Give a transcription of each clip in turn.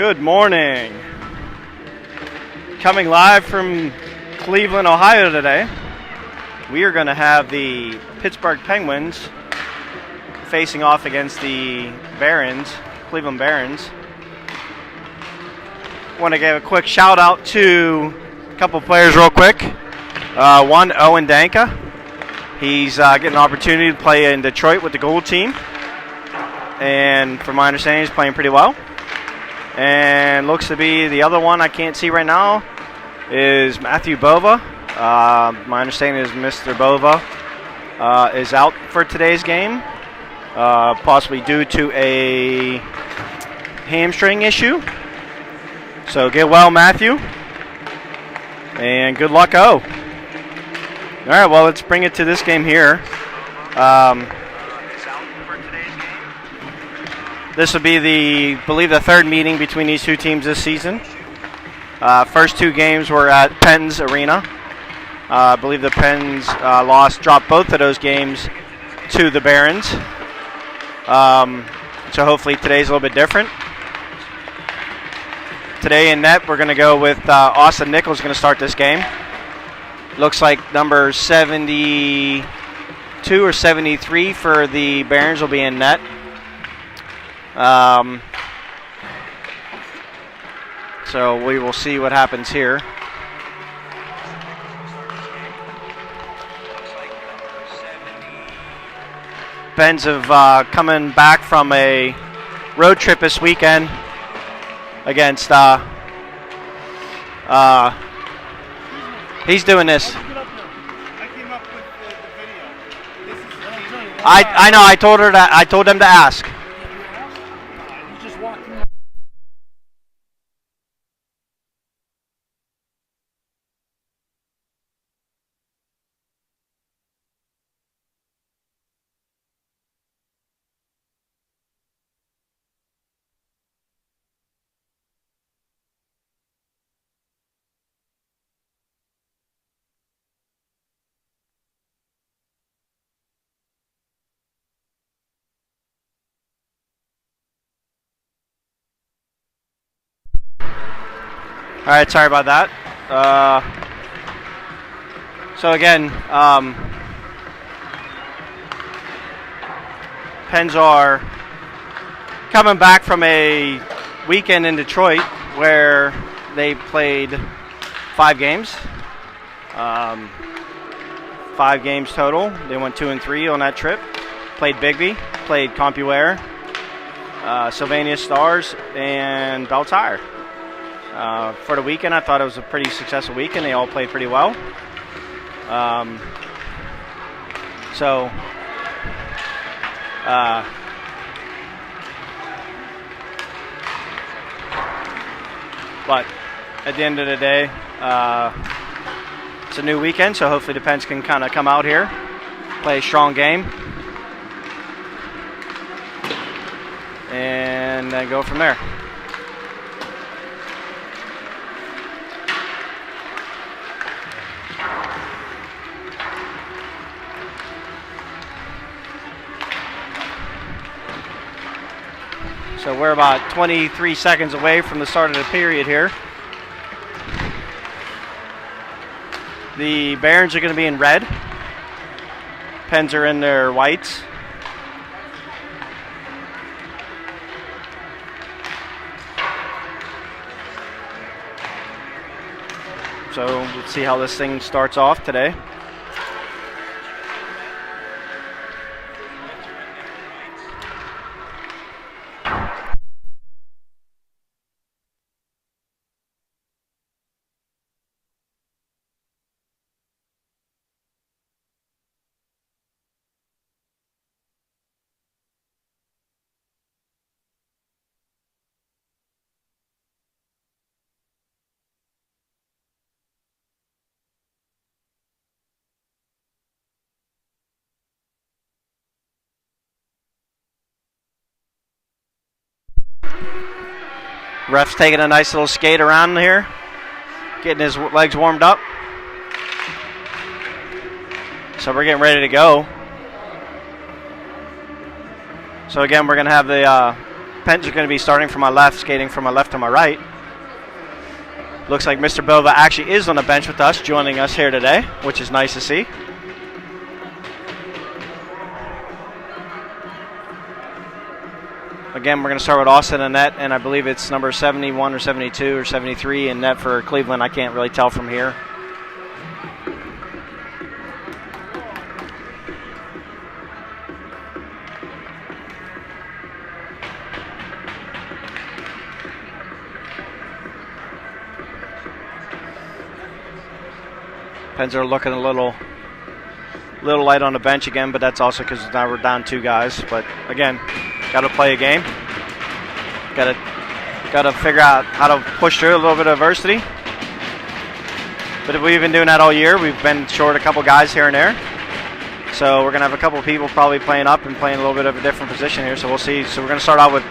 Good morning. Coming live from Cleveland, Ohio today, we are going to have the Pittsburgh Penguins facing off against the Barons, Cleveland Barons. Want to give a quick shout out to a couple players real quick. One, Owen Danka. He's getting an opportunity to play in Detroit with the Gold team. And from my understanding, he's playing pretty well. And looks to be the other one I can't see right now is Matthew Bova. My understanding is Mr. Bova is out for today's game, possibly due to a hamstring issue. So get well, Matthew, and good luck, O. All right, well, let's bring it to this game here. This will be the third meeting between these two teams this season. First two games were at Penn's Arena. I believe the Pens dropped both of those games to the Barons. So hopefully today's a little bit different. Today in net, we're going to go with Austin Nichols going to start this game. Looks like number 72 or 73 for the Barons will be in net. So we will see what happens here. Pens have coming back from a road trip this weekend against he's doing this. I know, I told them to ask. All right, sorry about that. So again, Pens are coming back from a weekend in Detroit where they played 5 games. 5 games total. They went 2-3 on that trip. Played Bigby, played Compuware, Sylvania Stars, and Bell Tire. For the weekend, I thought it was a pretty successful weekend. They all played pretty well. But at the end of the day, it's a new weekend, so hopefully the Pens can kind of come out here, play a strong game, and then go from there. So we're about 23 seconds away from the start of the period here. The Barons are going to be in red. Pens are in their whites. So let's see how this thing starts off today. Ref's taking a nice little skate around here, getting his legs warmed up. So we're getting ready to go. So again, we're going to have the Pens are going to be starting from my left, skating from my left to my right. Looks like Mr. Bova actually is on the bench with us, joining us here today, which is nice to see. Again, we're going to start with Austin in net, and I believe it's number 71 or 72 or 73 in net for Cleveland. I can't really tell from here. Pens are looking a little light on the bench again, but that's also because now we're down 2 guys. But again, got to play a game. Got to figure out how to push through a little bit of adversity. But we've been doing that all year. We've been short a couple guys here and there. So we're going to have a couple people probably playing up and playing a little bit of a different position here. So we'll see. So we're going to start out with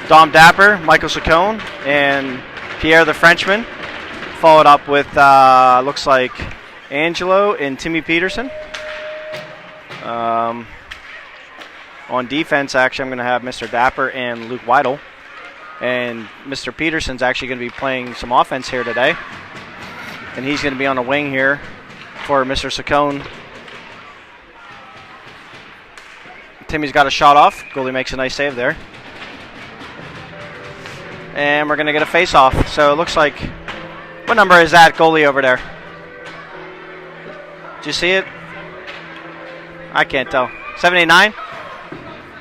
Dom Dapper, Michael Saccone, and Pierre the Frenchman. Followed up with, looks like, Angelo and Timmy Peterson. On defense, actually, I'm going to have Mr. Dapper and Luke Weidel. And Mr. Peterson's actually going to be playing some offense here today. And he's going to be on the wing here for Mr. Saccone. Timmy's got a shot off. Goalie makes a nice save there. And we're going to get a face-off. So it looks like... What number is that goalie over there? Did you see it? I can't tell. 79?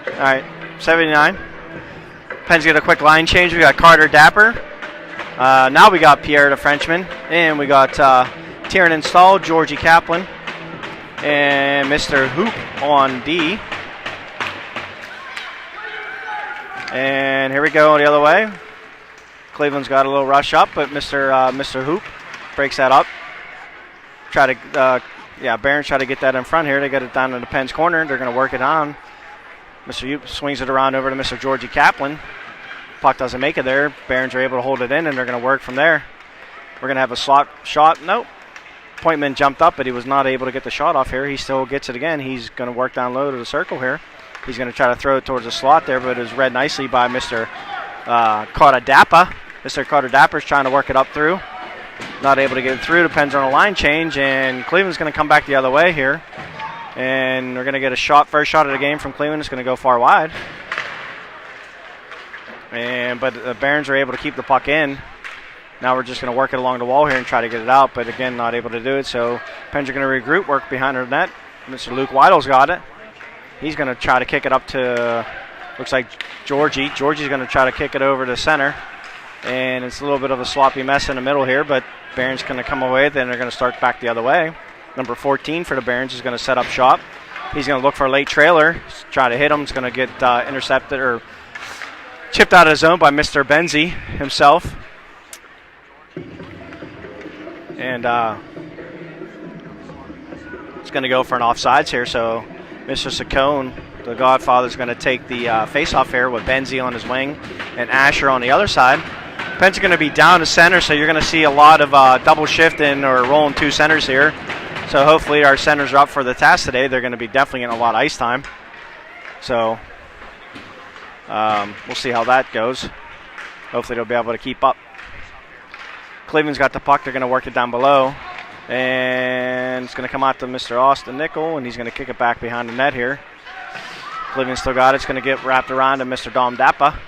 All right, 79. Pens get a quick line change. We got Carter Dapper. Now we got Pierre the Frenchman. And we got Tiernan Stahl, Georgie Kaplan, and Mr. Hoop on D. And here we go the other way. Cleveland's got a little rush up, but Mr. Hoop breaks that up. Barons try to get that in front here. They get it down to the Pens corner. They're going to work it on. Mr. Hoop swings it around over to Mr. Georgie Kaplan. Puck doesn't make it there. Barons are able to hold it in, and they're going to work from there. We're going to have a slot shot. Nope. Pointman jumped up, but he was not able to get the shot off here. He still gets it again. He's going to work down low to the circle here. He's going to try to throw it towards the slot there, but it was read nicely by Mr. Carter Dapper. Mr. Carter Dapper's trying to work it up through. Not able to get it through. Depends on a line change, and Cleveland's going to come back the other way here. And we're going to get a shot, first shot of the game from Cleveland. It's going to go far wide. But the Barons are able to keep the puck in. Now we're just going to work it along the wall here and try to get it out, but again, not able to do it. So Pens are going to regroup, work behind the net. Mr. Luke Weidel's got it. He's going to try to kick it up to, looks like Georgie. Georgie's going to try to kick it over to center. And it's a little bit of a sloppy mess in the middle here, but Barons going to come away. Then they're going to start back the other way. Number 14 for the Barons is going to set up shop. He's going to look for a late trailer, try to hit him. It's going to get intercepted or chipped out of his zone by Mr. Benzie himself. And it's going to go for an offsides here. So Mr. Saccone, the Godfather, is going to take the face-off here with Benzie on his wing and Asher on the other side. Pens are going to be down to center, so you're going to see a lot of double shifting or rolling 2 centers here. So hopefully our centers are up for the task today. They're going to be definitely getting a lot of ice time. So we'll see how that goes. Hopefully they'll be able to keep up. Cleveland's got the puck. They're going to work it down below. And it's going to come out to Mr. Austin Nickel, and he's going to kick it back behind the net here. Cleveland still got it. It's going to get wrapped around to Mr. Dom Dapper.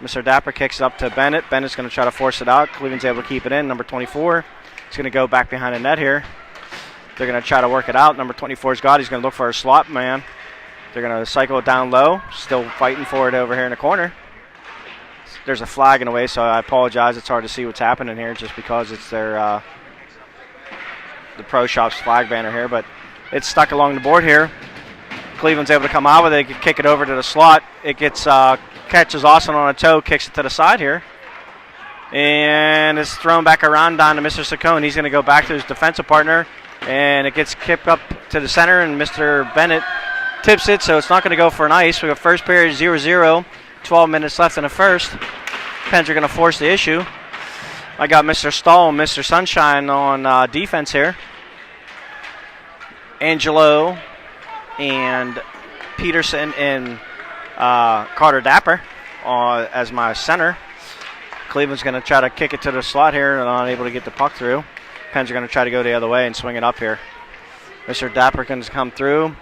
Mr. Dapper kicks it up to Bennett. Bennett's going to try to force it out. Cleveland's able to keep it in. Number 24 is going to go back behind the net here. They're going to try to work it out. Number 24's got it. He's going to look for a slot man. They're going to cycle it down low. Still fighting for it over here in the corner. There's a flag in the way, so I apologize. It's hard to see what's happening here just because it's their the Pro Shop's flag banner here. But it's stuck along the board here. Cleveland's able to come out with it. They can kick it over to the slot. It gets catches Austin on a toe, kicks it to the side here. And it's thrown back around down to Mr. Saccone. He's going to go back to his defensive partner. And it gets kicked up to the center, and Mr. Bennett tips it, so it's not going to go for an ice. We have first period 0-0, 12 minutes left in the first. Pens are going to force the issue. I got Mr. Stahl and Mr. Sunshine on defense here. Angelo and Peterson and Carter Dapper as my center. Cleveland's going to try to kick it to the slot here and not able to get the puck through. Pens are going to try to go the other way and swing it up here. Mr. Dapper can come through.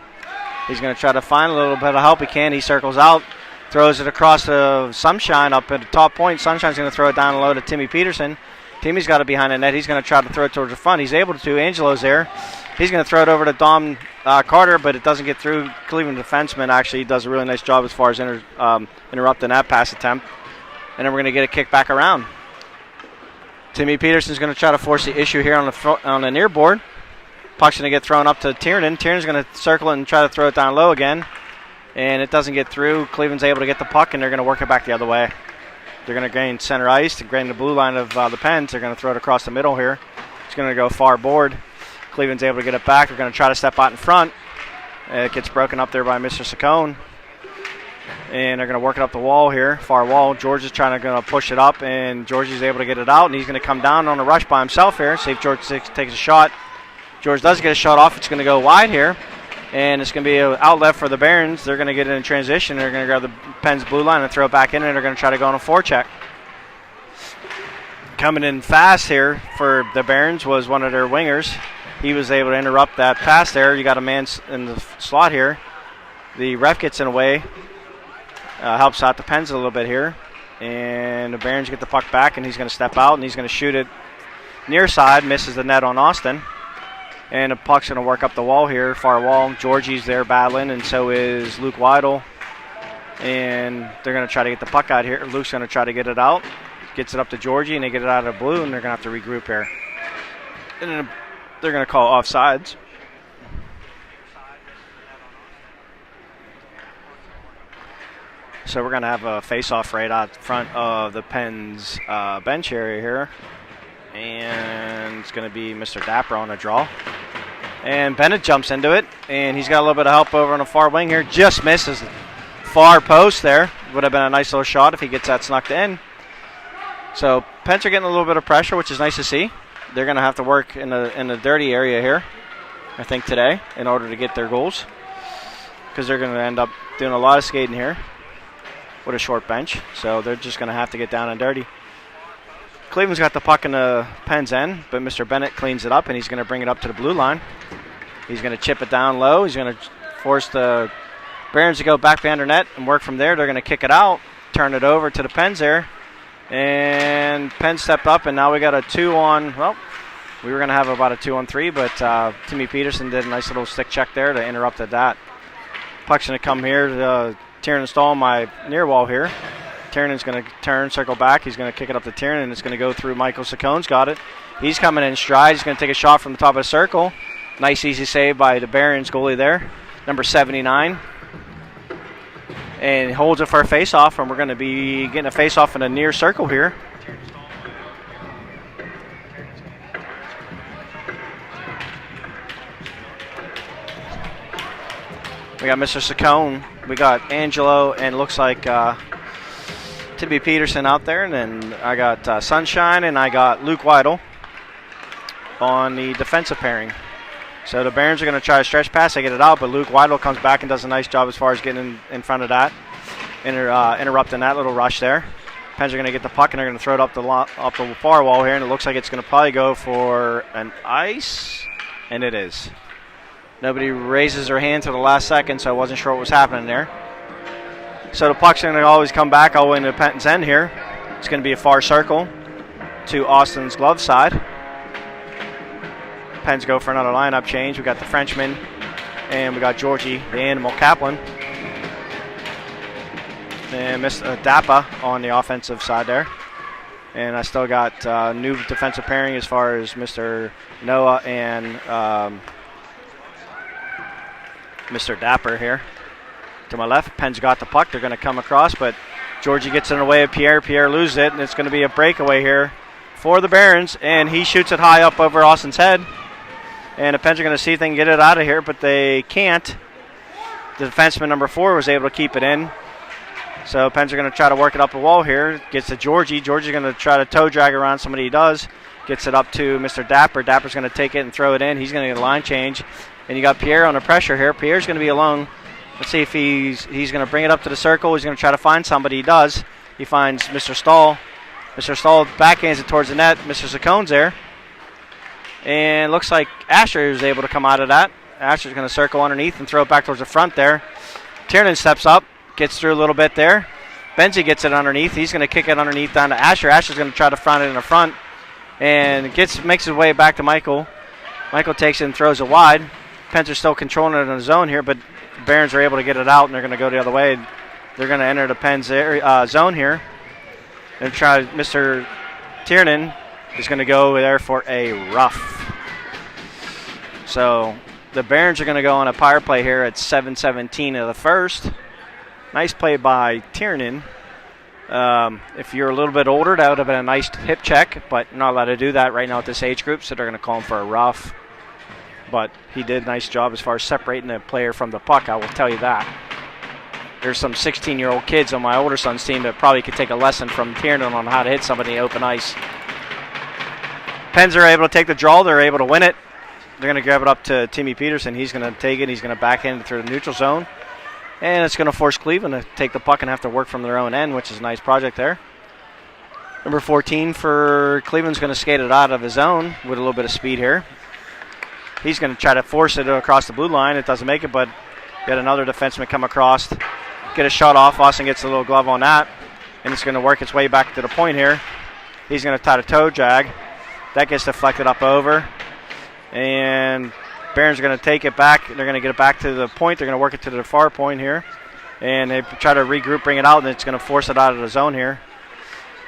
He's going to try to find a little bit of help he can. He circles out, throws it across to Sunshine up at the top point. Sunshine's going to throw it down low to Timmy Peterson. Timmy's got it behind the net. He's going to try to throw it towards the front. He's able to. Angelo's there. He's going to throw it over to Dom Carter, but it doesn't get through. Cleveland defenseman actually does a really nice job as far as interrupting that pass attempt. And then we're going to get a kick back around. Timmy Peterson's going to try to force the issue here on the near board. Puck's going to get thrown up to Tiernan. Tiernan's going to circle it and try to throw it down low again. And it doesn't get through. Cleveland's able to get the puck, and they're going to work it back the other way. They're going to gain center ice to gain the blue line of the Pens. They're going to throw it across the middle here. It's going to go far board. Cleveland's able to get it back. They're going to try to step out in front. It gets broken up there by Mr. Saccone. And they're going to work it up the wall here, far wall. George is trying to push it up, and George is able to get it out, and he's going to come down on a rush by himself here. See if George takes a shot. George does get a shot off. It's going to go wide here, and it's going to be an outlet for the Barons. They're going to get it in transition. They're going to grab the Pens blue line and throw it back in, and they're going to try to go on a forecheck. Coming in fast here for the Barons was one of their wingers. He was able to interrupt that pass there. You got a man in the slot here. The ref gets in the way. Helps out the Pens a little bit here. And the Barons get the puck back, and he's going to step out, and he's going to shoot it near side. Misses the net on Austin. And the puck's going to work up the wall here, far wall. Georgie's there battling, and so is Luke Weidel. And they're going to try to get the puck out here. Luke's going to try to get it out. Gets it up to Georgie, and they get it out of the blue, and they're going to have to regroup here. And then they're going to call offsides. So we're going to have a face-off right out front of the Pens bench area here. And it's going to be Mr. Dapper on a draw. And Bennett jumps into it, and he's got a little bit of help over on the far wing here. Just misses far post there. Would have been a nice little shot if he gets that snuck in. So Pens are getting a little bit of pressure, which is nice to see. They're going to have to work in the dirty area here, I think, today in order to get their goals. Because they're going to end up doing a lot of skating here with a short bench. So they're just going to have to get down and dirty. Cleveland's got the puck in the Pens end, but Mr. Bennett cleans it up, and he's going to bring it up to the blue line. He's going to chip it down low. He's going to force the Barons to go back behind their net and work from there. They're going to kick it out, turn it over to the Pens there. And Pens stepped up, and now we got a 2-on. Well, we were going to have about a 2-on-3, but Timmy Peterson did a nice little stick check there to interrupt that. Puck's going to come here to Tiernan Stahl, my near wall here. Tiernan's going to turn, circle back. He's going to kick it up to Tiernan, and it's going to go through Michael Saccone's got it. He's coming in stride. He's going to take a shot from the top of the circle. Nice, easy save by the Barons goalie there, number 79. And holds it for a face-off, and we're going to be getting a face-off in a near circle here. We got Mr. Saccone. We got Angelo, and looks like Timmy Peterson out there. And then I got Sunshine, and I got Luke Weidel on the defensive pairing. So the Barons are going to try to stretch pass. They get it out, but Luke Weidel comes back and does a nice job as far as getting in front of that, interrupting that little rush there. Pens are going to get the puck, and they're going to throw it up the far wall here, and it looks like it's going to probably go for an ice, and it is. Nobody raises their hand to the last second, so I wasn't sure what was happening there. So the puck's going to always come back all the way into the Pens end here. It's going to be a far circle to Austin's glove side. Pens go for another lineup change. We got the Frenchman, and we got Georgie, the Animal Kaplan. And Mr. Dappa on the offensive side there. And I still got new defensive pairing as far as Mr. Noah and Mr. Dapper here. To my left, Pens got the puck. They're going to come across, but Georgie gets in the way of Pierre. Pierre loses it, and it's going to be a breakaway here for the Barons, and he shoots it high up over Austin's head. And the Pens are going to see if they can get it out of here, but they can't. The defenseman, number 4, was able to keep it in. So Pens are going to try to work it up the wall here. Gets to Georgie. Georgie's going to try to toe drag around somebody. He does. Gets it up to Mr. Dapper. Dapper's going to take it and throw it in. He's going to get a line change. And you got Pierre under pressure here. Pierre's going to be alone. Let's see if he's going to bring it up to the circle. He's going to try to find somebody. He does. He finds Mr. Stahl. Mr. Stahl backhands it towards the net. Mr. Sacone's there. And looks like Asher is able to come out of that. Asher's going to circle underneath and throw it back towards the front there. Tiernan steps up, gets through a little bit there. Benzie gets it underneath. He's going to kick it underneath down to Asher. Asher's going to try to front it in the front and makes his way back to Michael. Michael takes it and throws it wide. Pens are still controlling it in the zone here, but the Barons are able to get it out, and they're going to go the other way. They're going to enter the Pens zone here. And try Mr. Tiernan is going to go there for a rough. So the Barons are going to go on a power play here at 7:17 of the first. Nice play by Tiernan. If you're a little bit older, that would have been a nice hip check, but you're not allowed to do that right now at this age group, so they're going to call him for a rough. But he did a nice job as far as separating the player from the puck, I will tell you that. There's some 16-year-old kids on my older son's team that probably could take a lesson from Tiernan on how to hit somebody in open ice. Pens are able to take the draw. They're able to win it. They're going to grab it up to Timmy Peterson. He's going to take it. He's going to backhand it through the neutral zone. And it's going to force Cleveland to take the puck and have to work from their own end, which is a nice project there. Number 14 for Cleveland's going to skate it out of his zone with a little bit of speed here. He's going to try to force it across the blue line. It doesn't make it, but got another defenseman come across, get a shot off. Austin gets a little glove on that, and it's going to work its way back to the point here. He's going to tie the toe drag. That gets deflected up over, and Barons are going to take it back. They're going to get it back to the point. They're going to work it to the far point here, and they try to regroup, bring it out, and it's going to force it out of the zone here.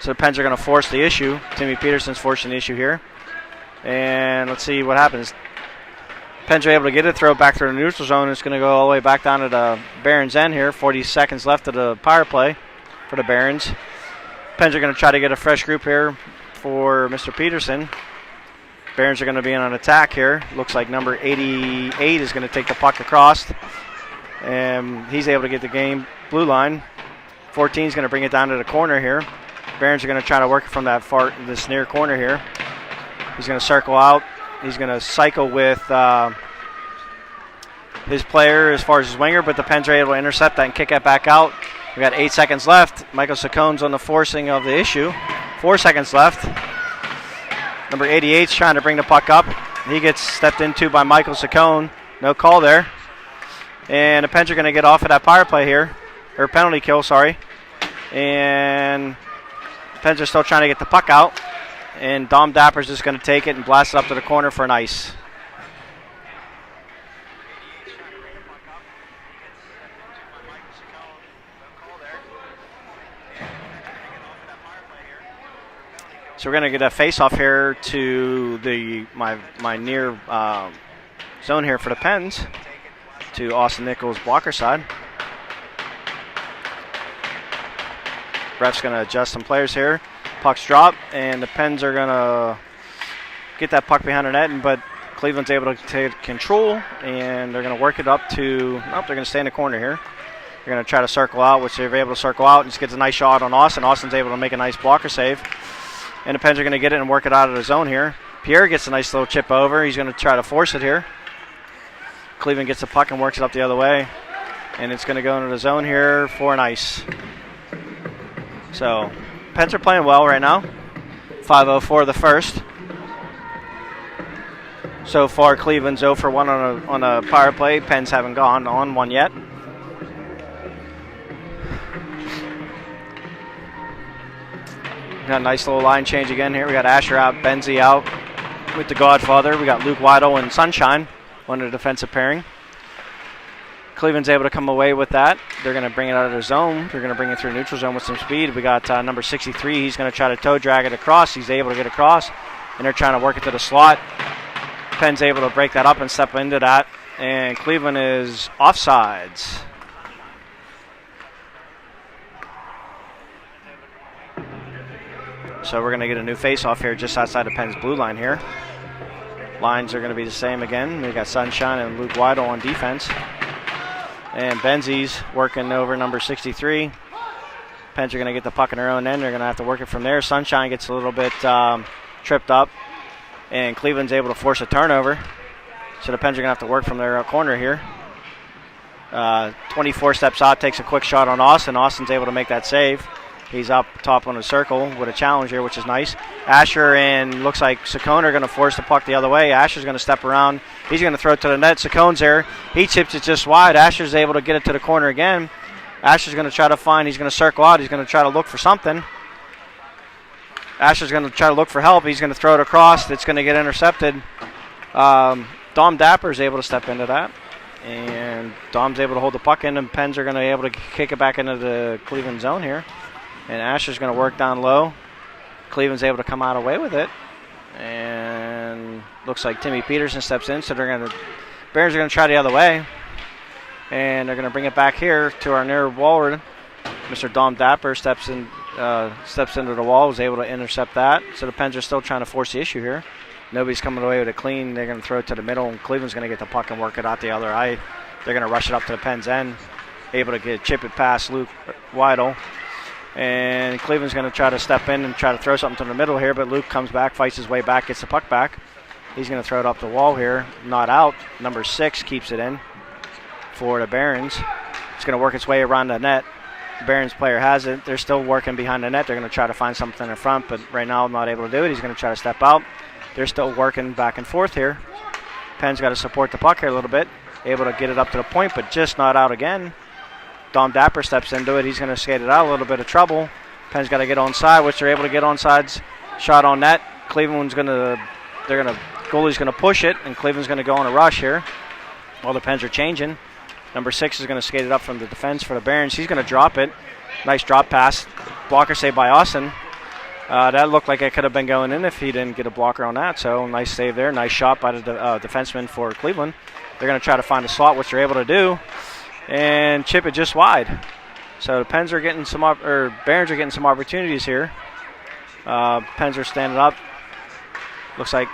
So the Pens are going to force the issue. Timmy Peterson's forcing the issue here, and let's see what happens. Pens are able to get it, throw it back through the neutral zone. It's going to go all the way back down to the Barons' end here. 40 seconds left of the power play for the Barons. Pens are going to try to get a fresh group here for Mr. Peterson. Barons are going to be on an attack here. Looks like number 88 is going to take the puck across. And he's able to get the game blue line. 14 is going to bring it down to the corner here. Barons are going to try to work it from this near corner here. He's going to circle out. He's going to cycle with his player as far as his winger, but the Pens are able to intercept that and kick it back out. We got 8 seconds left. Michael Sacone's on the forcing of the issue. 4 seconds left. Number 88's trying to bring the puck up. He gets stepped into by Michael Sacone. No call there. And the Pens are going to get off of that power play here, or penalty kill, sorry. And the Pens are still trying to get the puck out. And Dom Dapper's just going to take it and blast it up to the corner for an ice. So we're going to get a face-off here to my near zone here for the Pens, to Austin Nichols' blocker side. Ref's going to adjust some players here. Puck's drop, and the Pens are going to get that puck behind the net, but Cleveland's able to take control, and they're going to work it up to, they're going to stay in the corner here. They're going to try to circle out, which they're able to circle out, and just gets a nice shot on Austin. Austin's able to make a nice blocker save, and the Pens are going to get it and work it out of the zone here. Pierre gets a nice little chip over. He's going to try to force it here. Cleveland gets the puck and works it up the other way, and it's going to go into the zone here for an ice. So Pens are playing well right now. 5:04 the first. So far, Cleveland's 0 for 1 on a power play. Pens haven't gone on one yet. Got a nice little line change again here. We got Asher out, Benzie out with the Godfather. We got Luke Weidel and Sunshine on the defensive pairing. Cleveland's able to come away with that. They're going to bring it out of their zone. They're going to bring it through neutral zone with some speed. We got number 63. He's going to try to toe drag it across. He's able to get across, and they're trying to work it to the slot. Penn's able to break that up and step into that, and Cleveland is offsides. So we're going to get a new face-off here just outside of Penn's blue line here. Lines are going to be the same again. We got Sunshine and Luke Weidel on defense. And Benzie's working over number 63. Pens are going to get the puck in their own end. They're going to have to work it from there. Sunshine gets a little bit tripped up. And Cleveland's able to force a turnover. So the Pens are going to have to work from their corner here. 24 steps out, takes a quick shot on Austin. Austin's able to make that save. He's up top on the circle with a challenge here, which is nice. Asher and looks like Saccone are going to force the puck the other way. Asher's going to step around. He's going to throw it to the net. Saccone's there. He chips it just wide. Asher's able to get it to the corner again. Asher's going to try to find. He's going to circle out. He's going to try to look for something. Asher's going to try to look for help. He's going to throw it across. It's going to get intercepted. Dom Dapper's able to step into that. And Dom's able to hold the puck in, and Pens are going to be able to kick it back into the Cleveland zone here. And Asher's going to work down low. Cleveland's able to come out away with it. And looks like Timmy Peterson steps in, so Barons are going to try the other way. And they're going to bring it back here to our near wall. Mr. Dom Dapper steps into the wall, was able to intercept that. So the Pens are still trying to force the issue here. Nobody's coming away with it clean. They're going to throw it to the middle, and Cleveland's going to get the puck and work it out the other eye. They're going to rush it up to the Pens end, able to chip it past Luke Weidel. And Cleveland's going to try to step in and try to throw something to the middle here, but Luke comes back, fights his way back, gets the puck back. He's going to throw it up the wall here, not out. Number 6 keeps it in for the Barons. It's going to work its way around the net. The Barons player has it. They're still working behind the net. They're going to try to find something in front, but right now not able to do it. He's going to try to step out. They're still working back and forth here. Penn's got to support the puck here a little bit. Able to get it up to the point, but just not out again. Dom Dapper steps into it. He's going to skate it out. A little bit of trouble. Penn's got to get onside, which they're able to get onsides. Shot on net. Goalie's going to push it, and Cleveland's going to go on a rush here while the Pens are changing. Number 6 is going to skate it up from the defense for the Barons. He's going to drop it. Nice drop pass. Blocker save by Austin. That looked like it could have been going in if he didn't get a blocker on that. So nice save there. Nice shot by the defenseman for Cleveland. They're going to try to find a slot, which they're able to do, and chip it just wide. So the Pens are getting Barons are getting some opportunities here. Pens are standing up. Looks like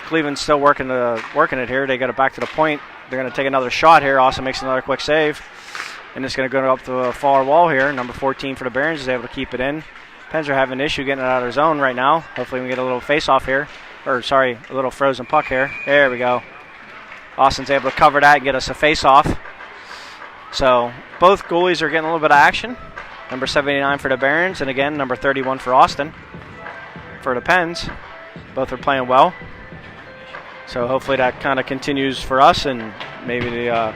Cleveland's still working it here. They got it back to the point. They're going to take another shot here. Austin makes another quick save. And it's going to go up the far wall here. Number 14 for the Barons is able to keep it in. Pens are having an issue getting it out of their zone right now. Hopefully we can get a little face-off here. A little frozen puck here. There we go. Austin's able to cover that and get us a face-off. So both goalies are getting a little bit of action. Number 79 for the Barons, and again, number 31 for Austin for the Pens. Both are playing well. So hopefully that kind of continues for us, and maybe the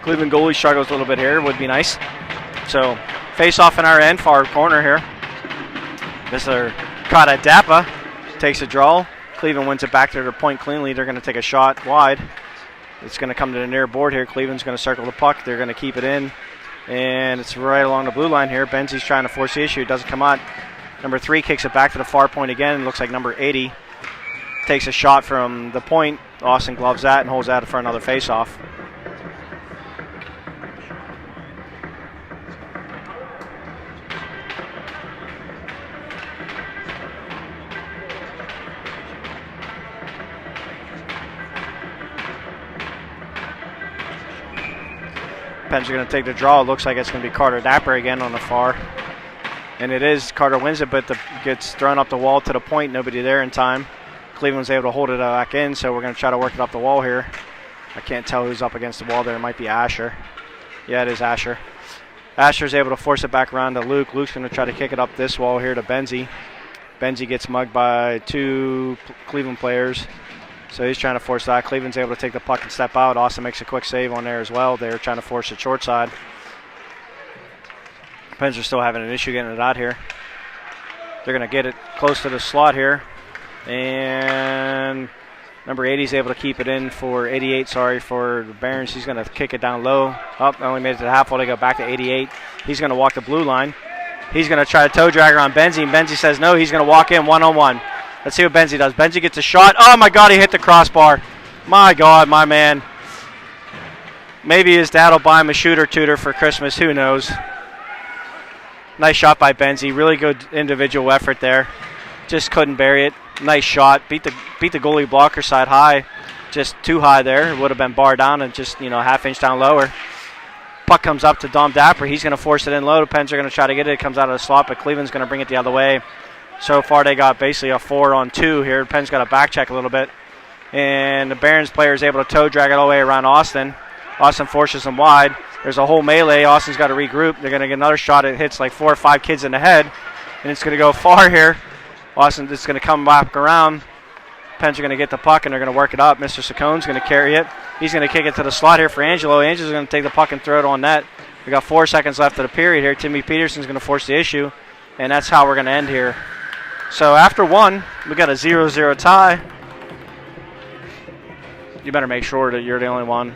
Cleveland goalie struggles a little bit here. Would be nice. So face-off in our end, far corner here. Mr. Kata Dappa takes a draw. Cleveland wins it back to their point cleanly. They're going to take a shot wide. It's going to come to the near board here. Cleveland's going to circle the puck. They're going to keep it in. And it's right along the blue line here. Benzie's trying to force the issue. It doesn't come out. Number 3 kicks it back to the far point again. It looks like number 80 takes a shot from the point. Austin gloves that and holds that for another face-off. Pens are going to take the draw. It looks like it's going to be Carter Dapper again on the far. And it is. Carter wins it, but gets thrown up the wall to the point. Nobody there in time. Cleveland's able to hold it back in, so we're going to try to work it up the wall here. I can't tell who's up against the wall there. It might be Asher. Yeah, it is Asher. Asher's able to force it back around to Luke. Luke's going to try to kick it up this wall here to Benzie. Benzie gets mugged by 2 Cleveland players. So he's trying to force that. Cleveland's able to take the puck and step out. Austin makes a quick save on there as well. They're trying to force it short side. Pens are still having an issue getting it out here. They're going to get it close to the slot here. And number 80 is able to keep it in for 88, for the Barons. He's going to kick it down low. Only made it to the half wall. They go back to 88. He's going to walk the blue line. He's going to try to toe drag her on Benzie, and Benzie says no. He's going to walk in one-on-one. Let's see what Benzie does. Benzie gets a shot. Oh, my God, he hit the crossbar. My God, my man. Maybe his dad will buy him a shooter tutor for Christmas. Who knows? Nice shot by Benzie. Really good individual effort there. Just couldn't bury it. Nice shot. Beat the goalie blocker side high. Just too high there. It would have been bar down and just, half inch down lower. Puck comes up to Dom Dapper. He's going to force it in low. The Pens are going to try to get it. It comes out of the slot, but Cleveland's going to bring it the other way. So far, they got basically a 4-on-2 here. Penn's got to back check a little bit. And the Barons player is able to toe drag it all the way around Austin. Austin forces him wide. There's a whole melee. Austin's got to regroup. They're going to get another shot. It hits like 4 or 5 kids in the head, and it's going to go far here. Austin is going to come back around. Pens are going to get the puck, and they're going to work it up. Mr. Saccone's going to carry it. He's going to kick it to the slot here for Angelo. Angelo's going to take the puck and throw it on net. We got 4 seconds left of the period here. Timmy Peterson's going to force the issue, and that's how we're going to end here. So after 1, we got a 0-0 tie. You better make sure that you're the only one.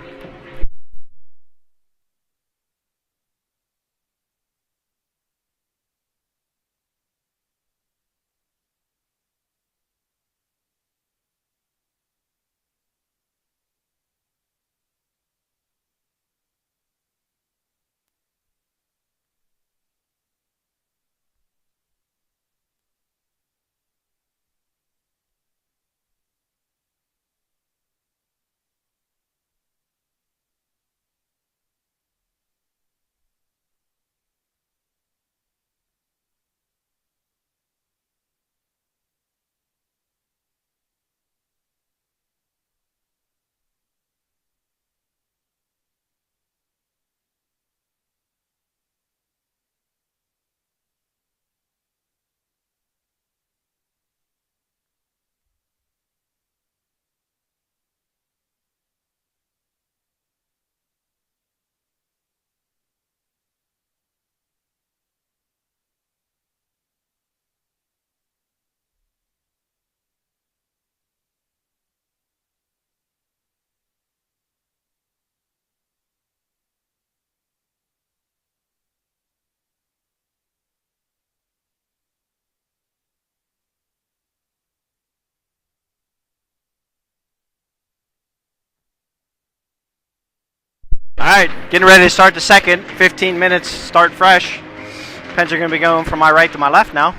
All right, getting ready to start the second. 15 minutes, start fresh. Pens are going to be going from my right to my left now.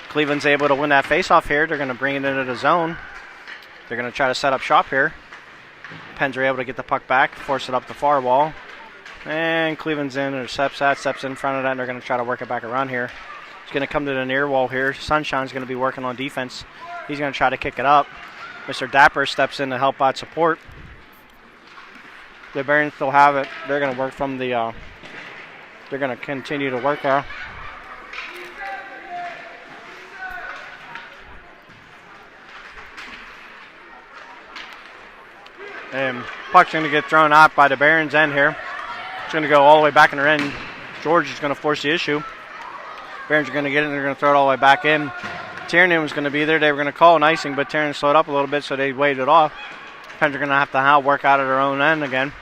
Cleveland's able to win that faceoff here. They're going to bring it into the zone. They're going to try to set up shop here. Pens are able to get the puck back, force it up the far wall. And Cleveland's in, intercepts that, steps in front of that, and they're going to try to work it back around here. It's going to come to the near wall here. Sunshine's going to be working on defense. He's going to try to kick it up. Mr. Dapper steps in to help out support. The Barons still have it. They're going to work from the, they're going to continue to work there. And puck's going to get thrown out by the Barons end here. It's going to go all the way back in their end. George is going to force the issue. Barons are going to get it, and they're going to throw it all the way back in. Tiernan was going to be there. They were going to call an icing, but Tiernan slowed up a little bit, so they waved it off. Pens are going to have to work out of their own end again.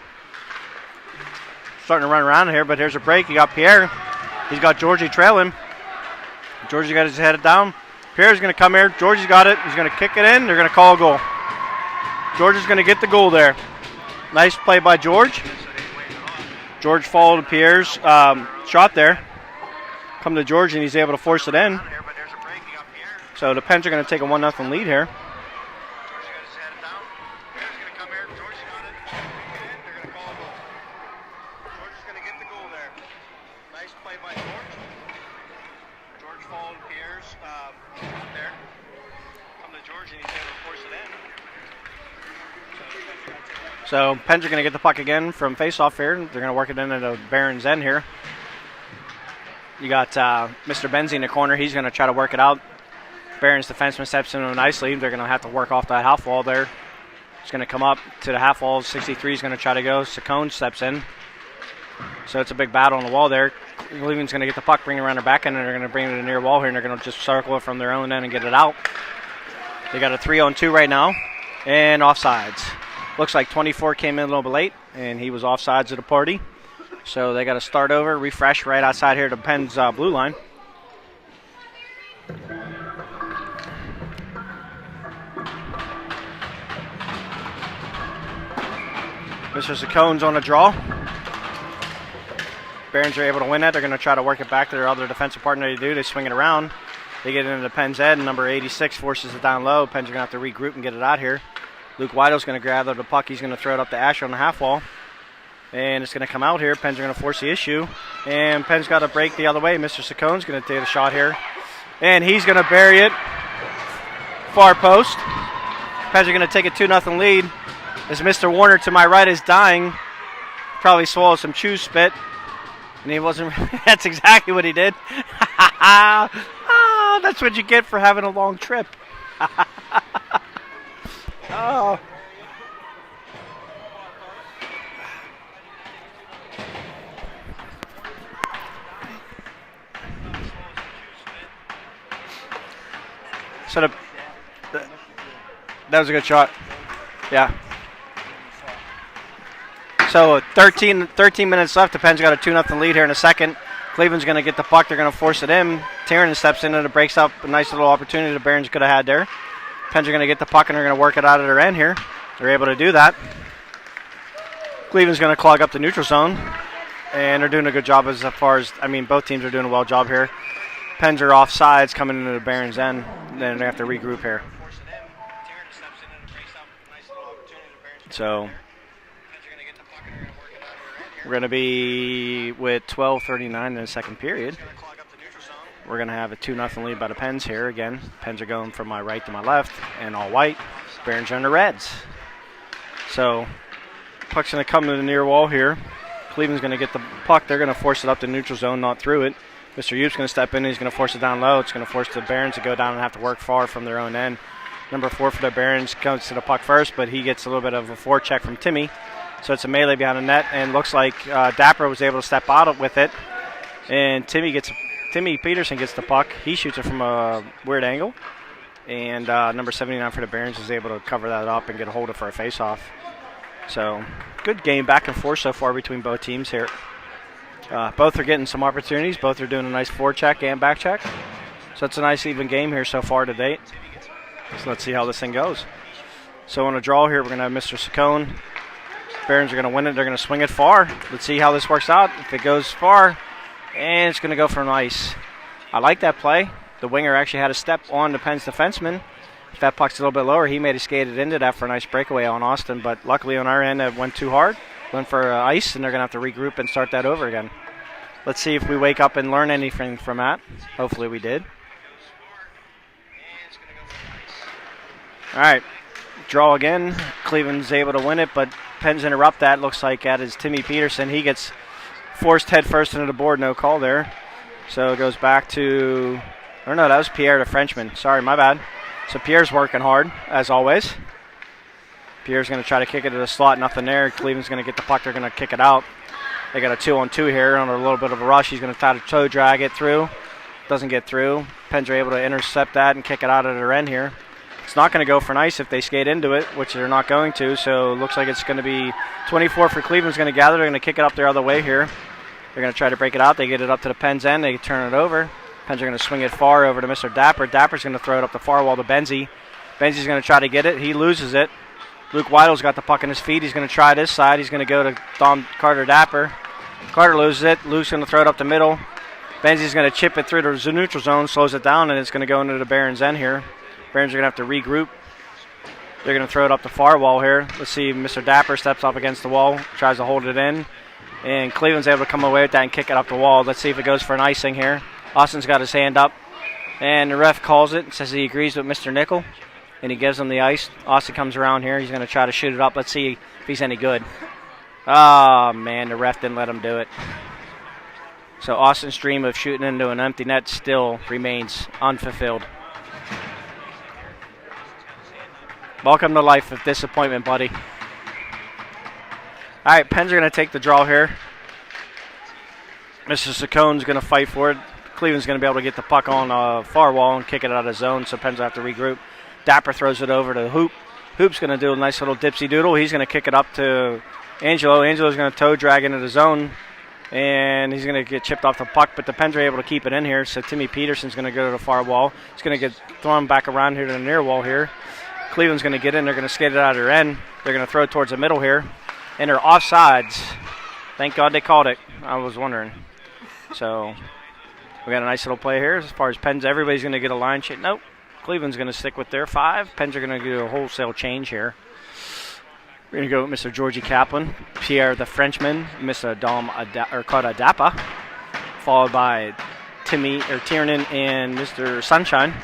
Starting to run around here, but here's a break. You got Pierre. He's got Georgie trailing. Georgie got his head down. Pierre's going to come here. Georgie's got it. He's going to kick it in. They're going to call a goal. George is going to get the goal there. Nice play by George. George followed Pierre's shot there. Come to George, and he's able to force it in. So the Pens are going to take a 1-0 lead here. So Pens are going to get the puck again from face-off here. They're going to work it into the Barons' end here. You got Mr. Benzie in the corner. He's going to try to work it out. Barons' defenseman steps in nicely. They're going to have to work off that half wall there. It's going to come up to the half wall. 63 is going to try to go. Saccone steps in. So it's a big battle on the wall there. Cleveland's going to get the puck, bring it around their back end, and they're going to bring it to the near wall here, and they're going to just circle it from their own end and get it out. They got a 3-on-2 right now, and offsides. Looks like 24 came in a little bit late, and he was offsides of the party. So they got to start over, refresh right outside here to Penn's blue line. Mr. Saccone's on a draw. Barons are able to win that. They're going to try to work it back to their other defensive partner. They do. They swing it around. They get it into Penn's head, and number 86 forces it down low. Pens are going to have to regroup and get it out here. Luke Weidel's going to grab the puck. He's going to throw it up to Asher on the half wall. And it's going to come out here. Pens are going to force the issue. And Pens got to break the other way. Mr. Saccone's going to take a shot here. And he's going to bury it. Far post. Pens are going to take a 2-0 lead. As Mr. Warner to my right is dying. probably swallowed some chew spit, and he wasn't. That's exactly what he did. Oh, that's what you get for having a long trip. Oh. So that was a good shot. Yeah. So 13 minutes left. The Pens got a 2-0 lead here in a second. Cleveland's going to get the puck. They're going to force it in. Tiernan steps in and it breaks up a nice little opportunity the Barons could have had there. Pens are going to get the puck and they're going to work it out of their end here. They're able to do that. Cleveland's going to clog up the neutral zone. And they're doing a good job as far as, both teams are doing a well job here. Pens are off sides coming into the Barons' end. Then they have to regroup here. So we're going to be with 12:39 in the second period. We're going to have a 2-0 lead by the Pens here again. Pens are going from my right to my left and all white. Barons are in the reds. So puck's going to come to the near wall here. Cleveland's going to get the puck. They're going to force it up the neutral zone, not through it. Mr. Youp's going to step in. He's going to force it down low. It's going to force the Barons to go down and have to work far from their own end. Number 4 for the Barons comes to the puck first, but he gets a little bit of a forecheck from Timmy. So it's a melee behind the net, and looks like Dapper was able to step out with it. And Timmy Peterson gets the puck. He shoots it from a weird angle. And number 79 for the Barons is able to cover that up and get a hold of it for a face-off. So good game back and forth so far between both teams here. Both are getting some opportunities. Both are doing a nice forecheck and back check. So it's a nice even game here so far to date. So let's see how this thing goes. So on a draw here, we're going to have Mr. Saccone. Barons are going to win it. They're going to swing it far. Let's see how this works out. If it goes far, and it's going to go for an ice. I like that play. The winger actually had a step on the Pens defenseman. If that puck's a little bit lower, he may have skated into that for a nice breakaway on Austin. But luckily on our end, it went too hard. Went for ice, and they're going to have to regroup and start that over again. Let's see if we wake up and learn anything from that. Hopefully we did. All right, draw again. Cleveland's able to win it, but Pens interrupt that. Looks like that is Timmy Peterson. He gets forced head first into the board. No call there. So it goes back to, or no, that was Pierre the Frenchman. Sorry, my bad. So Pierre's working hard, as always. Pierre's going to try to kick it to the slot. Nothing there. Cleveland's going to get the puck. They're going to kick it out. They got a 2-on-2 here on a little bit of a rush. He's going to try to toe drag it through. Doesn't get through. Pens are able to intercept that and kick it out of their end here. It's not going to go for nice if they skate into it, which they're not going to. So it looks like it's going to be 24 for Cleveland's going to gather. They're going to kick it up their other way here. They're going to try to break it out. They get it up to the Pens end. They turn it over. Pens are going to swing it far over to Mr. Dapper. Dapper's going to throw it up the far wall to Benzie. Benzie's going to try to get it. He loses it. Luke Weidl's got the puck in his feet. He's going to try this side. He's going to go to Dom Carter Dapper. Carter loses it. Luke's going to throw it up the middle. Benzie's going to chip it through the neutral zone, slows it down, and it's going to go into the Barons' end here. Barons are going to have to regroup. They're going to throw it up the far wall here. Let's see, Mr. Dapper steps up against the wall, tries to hold it in. And Cleveland's able to come away with that and kick it up the wall. Let's see if it goes for an icing here. Austin's got his hand up. And the ref calls it and says he agrees with Mr. Nickel. And he gives him the ice. Austin comes around here. He's going to try to shoot it up. Let's see if he's any good. Oh, man, the ref didn't let him do it. So Austin's dream of shooting into an empty net still remains unfulfilled. Welcome to life of disappointment, buddy. All right, Pens are going to take the draw here. Mr. Saccone's going to fight for it. Cleveland's going to be able to get the puck on far wall and kick it out of zone, so Pens will have to regroup. Dapper throws it over to Hoop. Hoop's going to do a nice little dipsy doodle. He's going to kick it up to Angelo. Angelo's going to toe drag into the zone, and he's going to get chipped off the puck, but the Pens are able to keep it in here, so Timmy Peterson's going to go to the far wall. He's going to get thrown back around here to the near wall here. Cleveland's going to get in. They're going to skate it out of their end. They're going to throw it towards the middle here, and they're offsides. Thank God they called it. I was wondering. So we got a nice little play here as far as Pens. Everybody's going to get a line shit. Nope. Cleveland's going to stick with their 5. Pens are going to do a wholesale change here. We're going to go with Mr. Georgie Kaplan, Pierre the Frenchman, Mr. Dom Carta Dappa, followed by Tiernan and Mr. Sunshine.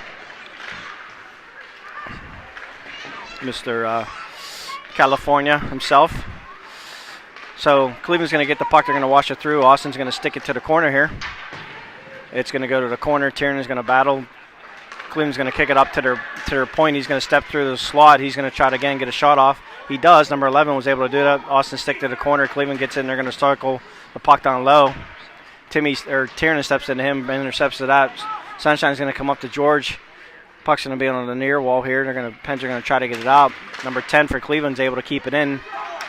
Mr. California himself. So Cleveland's going to get the puck. They're going to wash it through. Austin's going to stick it to the corner here. It's going to go to the corner. Tiernan's going to battle. Cleveland's going to kick it up to their point. He's going to step through the slot. He's going to try to again get a shot off. He does. Number 11 was able to do that. Austin stick to the corner. Cleveland gets in. They're going to circle the puck down low. Tiernan steps into him, intercepts to that. Sunshine's going to come up to George. Puck's going to be on the near wall here. Pens are going to try to get it out. Number 10 for Cleveland's able to keep it in.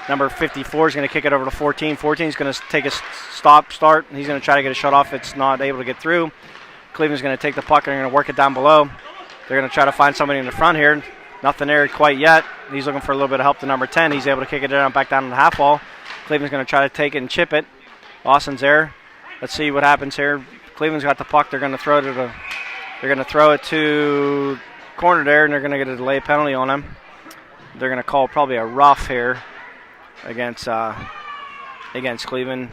Number 54 is going to kick it over to 14. 14 is going to take a start. He's going to try to get a shot off. It's not able to get through. Cleveland's going to take the puck and they're going to work it down below. They're going to try to find somebody in the front here. Nothing there quite yet. He's looking for a little bit of help to number 10. He's able to kick it back down to the half wall. Cleveland's going to try to take it and chip it. Austin's there. Let's see what happens here. Cleveland's got the puck. They're going to throw it to corner there, and they're going to get a delay penalty on him. They're going to call probably a rough here against Cleveland.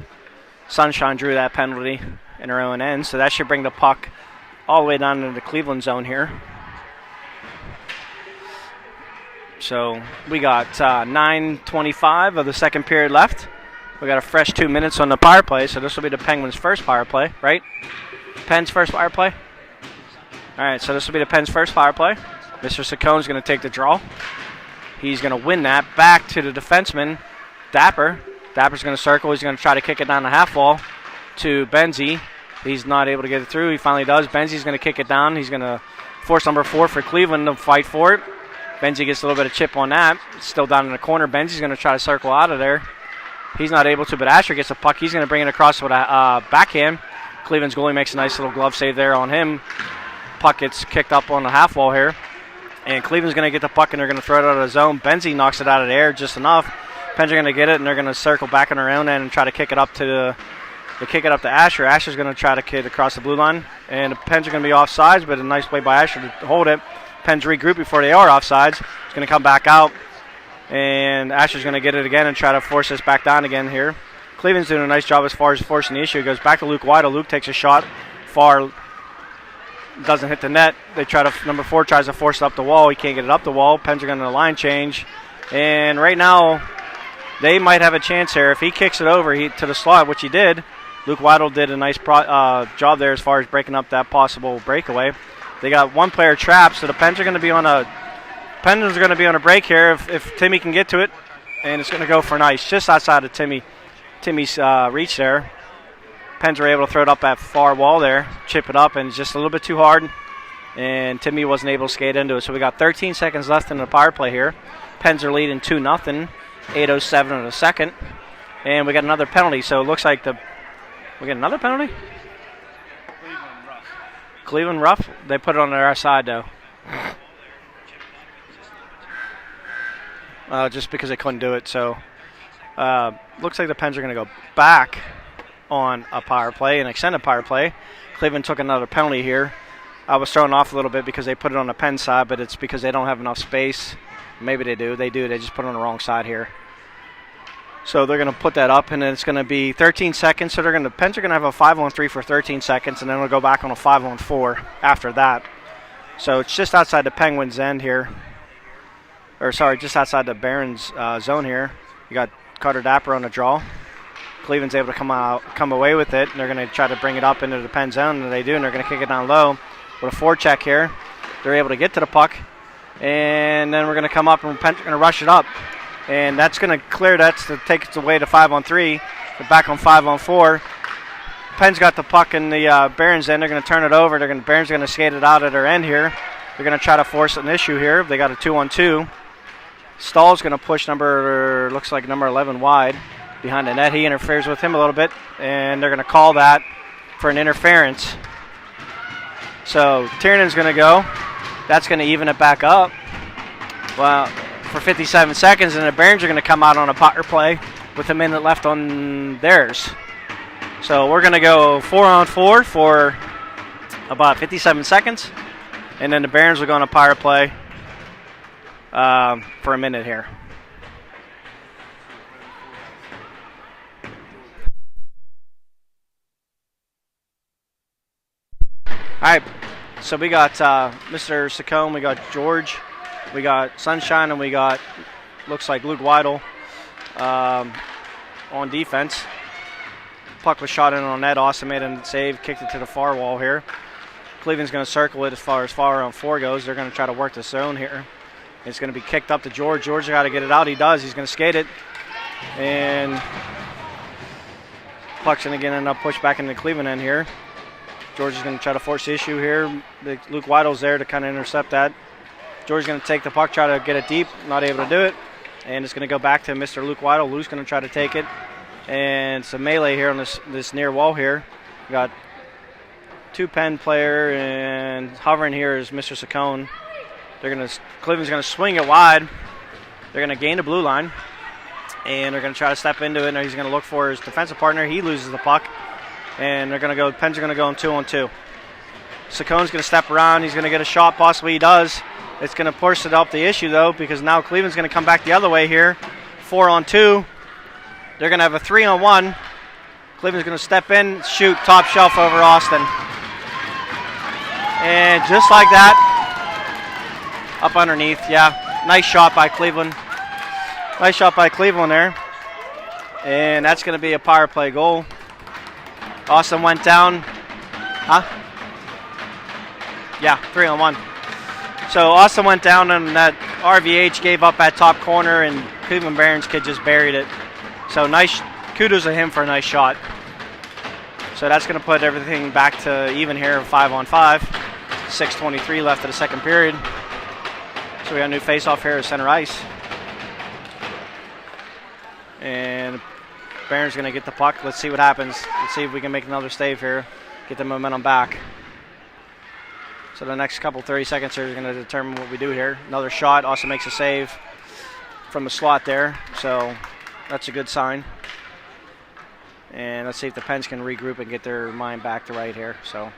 Sunshine drew that penalty in her own end, so that should bring the puck all the way down into the Cleveland zone here. So we got 9:25 of the second period left. We got a fresh 2 minutes on the power play, so this will be the Penguins' first power play, right? Pens' first power play? All right, so this will be the Pens' first power play. Mr. Saccone's going to take the draw. He's going to win that back to the defenseman, Dapper. Dapper's going to circle. He's going to try to kick it down the half wall to Benzie. He's not able to get it through. He finally does. Benzie's going to kick it down. He's going to force number 4 for Cleveland to fight for it. Benzie gets a little bit of chip on that. It's still down in the corner. Benzie's going to try to circle out of there. He's not able to, but Asher gets a puck. He's going to bring it across with a backhand. Cleveland's goalie makes a nice little glove save there on him. Puck gets kicked up on the half wall here. And Cleveland's going to get the puck, and they're going to throw it out of the zone. Benzie knocks it out of the air just enough. Pens are going to get it, and they're going to circle back on their own end and try to kick it up to Asher. Asher's going to try to kick it across the blue line. And the Pens are going to be offsides, but a nice play by Asher to hold it. Pens regroup before they are offsides. It's going to come back out. And Asher's going to get it again and try to force this back down again here. Cleveland's doing a nice job as far as forcing the issue. It goes back to Luke Weidel. Luke takes a shot far, doesn't hit the net. Number 4 tries to force it up the wall. He can't get it up the wall. Pens are going to line change. And right now, they might have a chance here. If he kicks it over to the slot, which he did, Luke Weidel did a nice job there as far as breaking up that possible breakaway. They got one player trapped, so the Pens are going to be on a break here if Timmy can get to it, and it's going to go for an ice just outside of Timmy's reach there. Pens are able to throw it up that far wall there, chip it up, and it's just a little bit too hard, and Timmy wasn't able to skate into it. So we got 13 seconds left in the power play here. Pens are leading 2-0, 8:07 of the second, and we got another penalty. So it looks like we get another penalty? Cleveland rough? They put it on their side, though. Just because they couldn't do it. So looks like the Pens are going to go back on a power play, an extended power play. Cleveland took another penalty here. I was thrown off a little bit because they put it on the Penn side, but it's because they don't have enough space. Maybe they do. They do. They just put it on the wrong side here. So they're going to put that up, and then it's going to be 13 seconds. So the Pens are going to have a 5-on-3 for 13 seconds, and then we'll go back on a 5-on-4 after that. So it's just outside the Penguins' end here. Just outside the Barons' zone here. You got Carter Dapper on the draw. Cleveland's able to come away with it, and they're going to try to bring it up into the Penn zone, and they do, and they're going to kick it down low with a forecheck here. They're able to get to the puck, and then we're going to come up, and Pens are going to rush it up. And that's going to clear that to take it away to 5-on-3. They're back on 5-on-4. Pens got the puck in the Barons' end. They're going to turn it over. Barons are going to skate it out at their end here. They're going to try to force an issue here. They got a 2-on-2. Stahl's going to push number 11 wide behind the net. He interferes with him a little bit, and they're going to call that for an interference. So Tiernan's going to go. That's going to even it back up. Well, for 57 seconds, and the Barons are going to come out on a power play with a minute left on theirs. So we're going to go 4-on-4 for about 57 seconds, and then the Barons will go on a power play for a minute here. All right, so we got Mr. Saccone, we got George, we got Sunshine, and we got, looks like Luke Weidel. on defense. Puck was shot in on net. Austin made a save, kicked it to the far wall here. Cleveland's going to circle it as far on 4 goes. They're going to try to work the zone here. It's going to be kicked up to George. George got to get it out. He does. He's going to skate it. And puck's going to get end up pushed back into the Cleveland end here. George is going to try to force the issue here. Luke Weidl's there to kind of intercept that. George is going to take the puck, try to get it deep. Not able to do it. And it's going to go back to Mr. Luke Weidl. Luke's going to try to take it. And it's a melee here on this near wall here. We got 2 Penn player, and hovering here is Mr. Saccone. Cleveland's going to swing it wide. They're going to gain the blue line, and they're going to try to step into it. And he's going to look for his defensive partner. He loses the puck, and Penn's are going to go in 2-on-2. Saccone's going to step around. He's going to get a shot. Possibly he does. It's going to push it up the issue though, because now Cleveland's going to come back the other way here. 4-on-2. They're going to have a 3-on-1. Cleveland's going to step in, shoot, top shelf over Austin. And just like that, up underneath, yeah. Nice shot by Cleveland. Nice shot by Cleveland there. And that's going to be a power play goal. Austin went down. Yeah, 3-on-1. So Austin went down, and that RVH gave up at top corner, and Cleveland Barons kid just buried it. So nice, kudos to him for a nice shot. So that's going to put everything back to even here, 5-on-5. 6:23 left of the second period. So we got a new face-off here at center ice. And Barron's going to get the puck. Let's see what happens. Let's see if we can make another save here, get the momentum back. So the next couple 30 seconds here is going to determine what we do here. Another shot. Also makes a save from the slot there. So that's a good sign. And let's see if the Pens can regroup and get their mind back to right here. So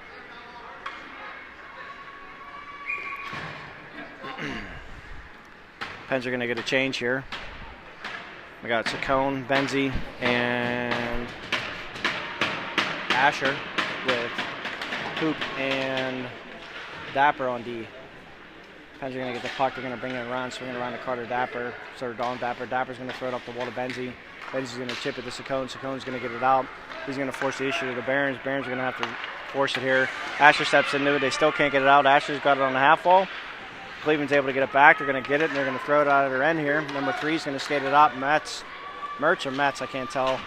Pens are going to get a change here. We got Saccone, Benzie, and Asher with Hoop and Dapper on D. Pens are going to get the puck. They're going to bring it around, swing it around to Carter Dapper. Sort of Don Dapper. Dapper's going to throw it up the wall to Benzie. Benzie's going to chip it to Saccone. Saccone's going to get it out. He's going to force the issue to the Barons. Barons are going to have to force it here. Asher steps into it. They still can't get it out. Asher's got it on the half wall. Cleveland's able to get it back. They're going to get it, and they're going to throw it out of their end here. Number 3 is going to skate it up. Mertz or Metz, I can't tell.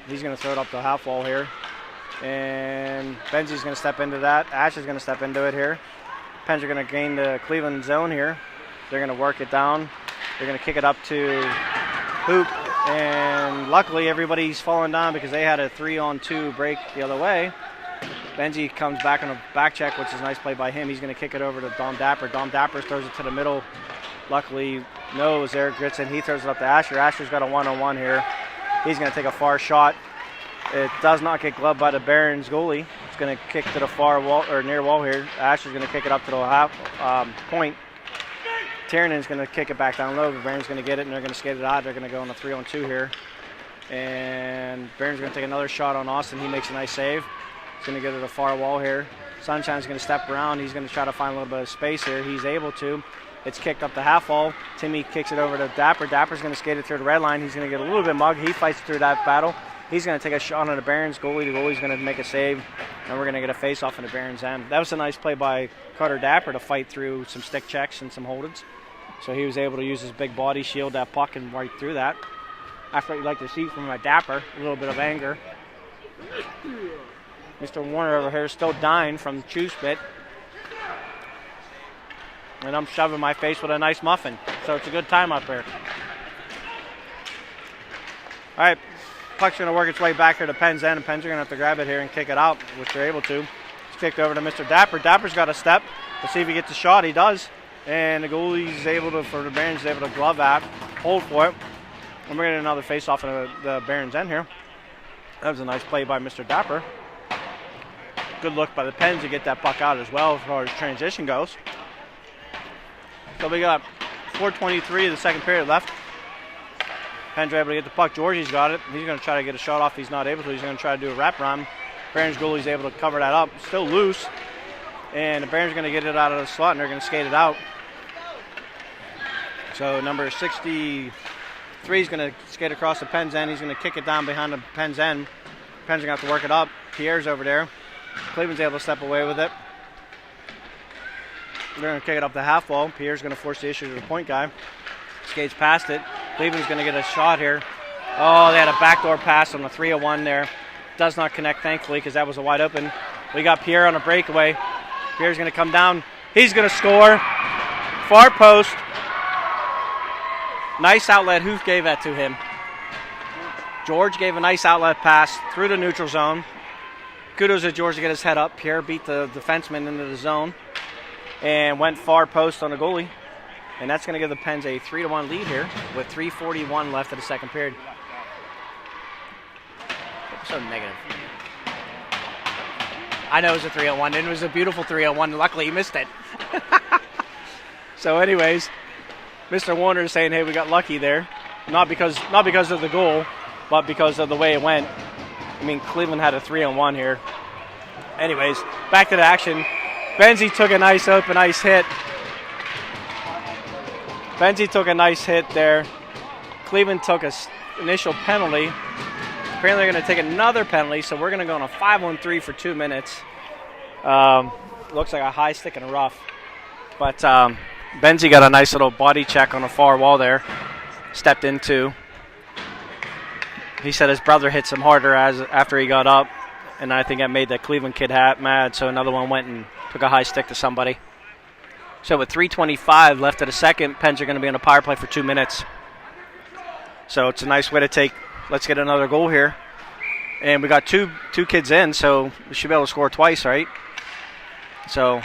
He's going to throw it up the half wall here. And Benzie's going to step into that. Asher's going to step into it here. Pens are going to gain the Cleveland zone here. They're going to work it down. They're going to kick it up to Hoop. And luckily, everybody's falling down because they had a 3-on-2 break the other way. Benzie comes back on a back check, which is a nice play by him. He's going to kick it over to Dom Dapper. Dom Dapper throws it to the middle. Luckily, knows Eric Gritson. He throws it up to Asher. Asher's got a 1-on-1 here. He's going to take a far shot. It does not get gloved by the Barons goalie. It's going to kick to the far wall, or near wall here. Asher's going to kick it up to the half point. Tiernan's going to kick it back down low. The Barons going to get it, and they're going to skate it out. They're going to go on a 3-on-2 here. And Barons going to take another shot on Austin. He makes a nice save. He's going to go to the far wall here. Sunshine's going to step around. He's going to try to find a little bit of space here. He's able to. It's kicked up the half wall. Timmy kicks it over to Dapper. Dapper's going to skate it through the red line. He's going to get a little bit mugged. He fights through that battle. He's going to take a shot on the Barons goalie. The goalie's going to make a save, and we're going to get a face-off in the Barons end. That was a nice play by Carter Dapper to fight through some stick checks and some hold-ins. So he was able to use his big body, shield that puck, and right through that. After what you'd like to see from my Dapper, a little bit of anger. Mr. Warner over here is still dying from the chew spit. And I'm shoving my face with a nice muffin. So it's a good time up there. All right, puck's going to work its way back here to Penn's end, and Penn's are going to have to grab it here and kick it out, which they're able to. It's kicked over to Mr. Dapper. Dapper's got a step. Let's see if he gets a shot. He does. And the goalie's able to, for the Barons, is able to glove that, hold for it. And we're getting another face-off in the Barons end here. That was a nice play by Mr. Dapper. Good look by the Pens to get that puck out as well as far as transition goes. So we got 4:23 of the second period left. Pens are able to get the puck. Georgie's got it. He's going to try to get a shot off. He's not able to. He's going to try to do a wraparound. Barons goalie's able to cover that up. Still loose. And the Barons are going to get it out of the slot, and they're going to skate it out. So number 64 3 is going to skate across the Penn's end. He's going to kick it down behind the Penn's end. Penn's going to have to work it up. Pierre's over there. Cleveland's able to step away with it. They're going to kick it up the half wall. Pierre's going to force the issue to the point guy. Skates past it. Cleveland's going to get a shot here. Oh, they had a backdoor pass on the 3-1 there. Does not connect, thankfully, because that was a wide open. We got Pierre on a breakaway. Pierre's going to come down. He's going to score. Far post. Nice outlet. Who gave that to him? George gave a nice outlet pass through the neutral zone. Kudos to George to get his head up. Pierre beat the defenseman into the zone and went far post on the goalie. And that's going to give the Pens a 3-1 lead here with 3:41 left of the second period. So negative. I know it was a 3-on-1, and it was a beautiful 3-on-1. Luckily, he missed it. So anyways, Mr. Warner is saying, hey, we got lucky there. Not because of the goal, but because of the way it went. I mean, Cleveland had a 3-on-1 here. Anyways, back to the action. Benzie took a nice open ice hit. Benzie took a nice hit there. Cleveland took an initial penalty. Apparently they're going to take another penalty, so we're going to go on a 5-on-3 for 2 minutes. Looks like a high stick and a rough. But Benzie got a nice little body check on the far wall there. Stepped into. He said his brother hit some harder after he got up, and I think that made the Cleveland kid mad, so another one went and took a high stick to somebody. So with 3:25 left of the second, Pens are going to be on a power play for 2 minutes. So it's a nice way to take, let's get another goal here. And we got two kids in, so we should be able to score twice, right? So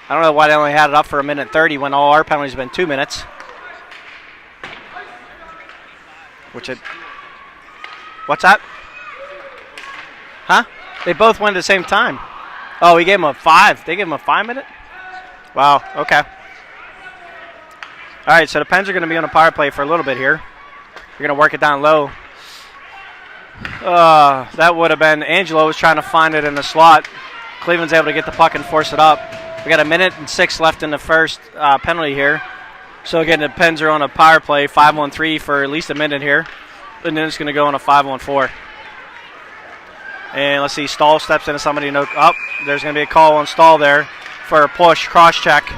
I don't know why they only had it up for 1:30 when all our penalties have been 2 minutes. What's that? Huh? They both went at the same time. Oh, he gave him a 5. They gave him a 5-minute? Wow, okay. All right, so the Pens are going to be on a power play for a little bit here. We're going to work it down low. That would have been, Angelo was trying to find it in the slot. Cleveland's able to get the puck and force it up. We got 1:06 left in the first penalty here. So again, the Pens are on a power play, 5-on-3 for at least a minute here. And then it's going to go on a 5-on-4. And let's see, Stahl steps into somebody. There's going to be a call on Stahl there for a push, cross-check.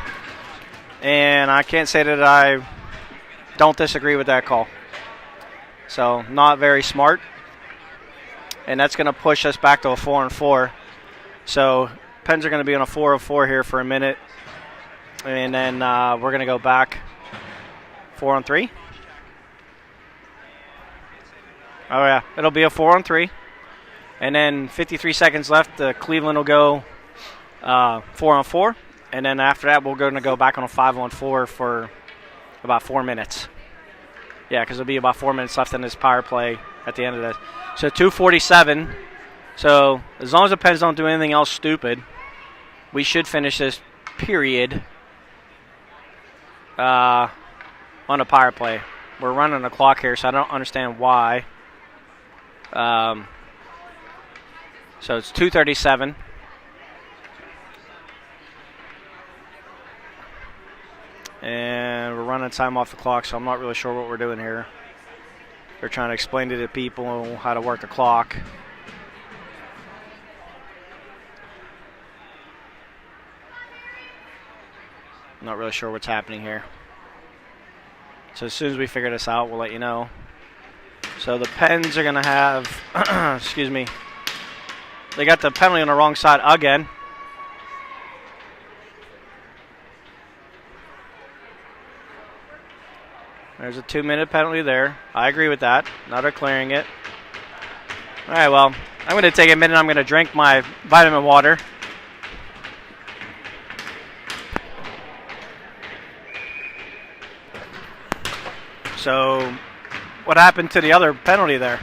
And I can't say that I don't disagree with that call. So not very smart. And that's going to push us back to a 4-on-4. So Pens are going to be on a 4-on-4 here for a minute. And then we're going to go back 4-on-3. Oh, yeah. It'll be a 4-on-3. And then 53 seconds left. Cleveland will go 4-on-4. And then after that, we're going to go back on a 5-on-4 for about 4 minutes. Yeah, because there'll be about 4 minutes left in this power play at the end of this. So 2:47. So as long as the Pens don't do anything else stupid, we should finish this period on a power play. We're running the clock here, so I don't understand why. So it's 2:37. And we're running time off the clock, so I'm not really sure what we're doing here. They're trying to explain to the people how to work the clock. I'm not really sure what's happening here. So as soon as we figure this out, we'll let you know. So the Pens are going to have, excuse me, they got the penalty on the wrong side again. There's a 2-minute penalty there. I agree with that. Now they're clearing it. All right, well, I'm going to take a minute. I'm going to drink my vitamin water. So what happened to the other penalty there?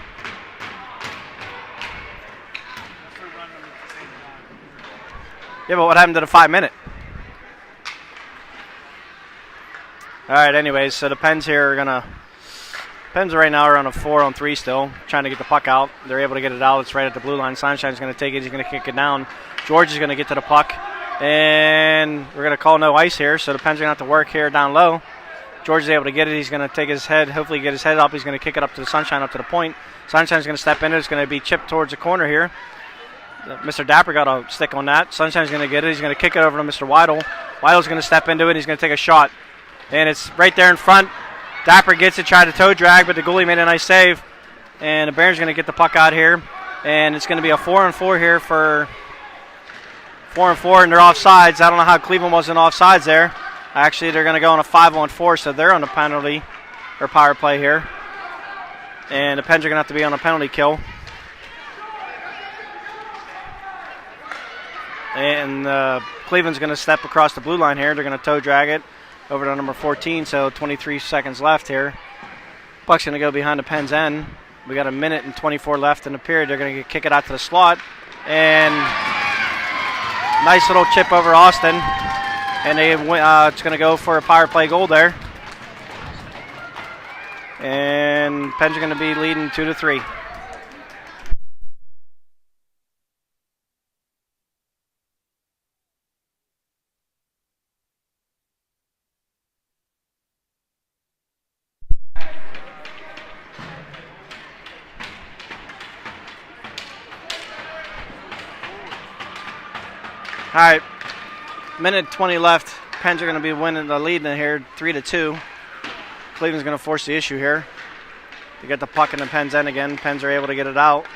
Yeah, but what happened to the 5-minute? All right, anyways, so the Pens here are going to... Pens right now are on a 4-on-3 still, trying to get the puck out. They're able to get it out. It's right at the blue line. Sunshine's going to take it. He's going to kick it down. George is going to get to the puck. And we're going to call no ice here, so the Pens are going to have to work here down low. George is able to get it. He's going to take his head, hopefully get his head up. He's going to kick it up to the Sunshine, up to the point. Sunshine's going to step in it. It's going to be chipped towards the corner here. Mr. Dapper got a stick on that. Sunshine's going to get it. He's going to kick it over to Mr. Weidel. Weidel's going to step into it. He's going to take a shot. And it's right there in front. Dapper gets it, tried to toe drag, but the goalie made a nice save. And the Barons are going to get the puck out here. And it's going to be a 4-on-4 here for 4-on-4, and they're offsides. I don't know how Cleveland wasn't offsides there. Actually, they're going to go on a 5-on-4, so they're on the penalty or power play here. And the Pens are going to have to be on a penalty kill. And Cleveland's going to step across the blue line here. They're going to toe drag it over to number 14, so 23 seconds left here. Puck's going to go behind the Pens end. We got a minute and 24 left in the period. They're going to kick it out to the slot. And nice little chip over Austin. And it's going to go for a power play goal there. And Pens are going to be leading 2-3. All right, minute 20 left. Pens are going to be winning the lead in here, 3-2. Cleveland's going to force the issue here. They get the puck in the Pens end again. Pens are able to get it out.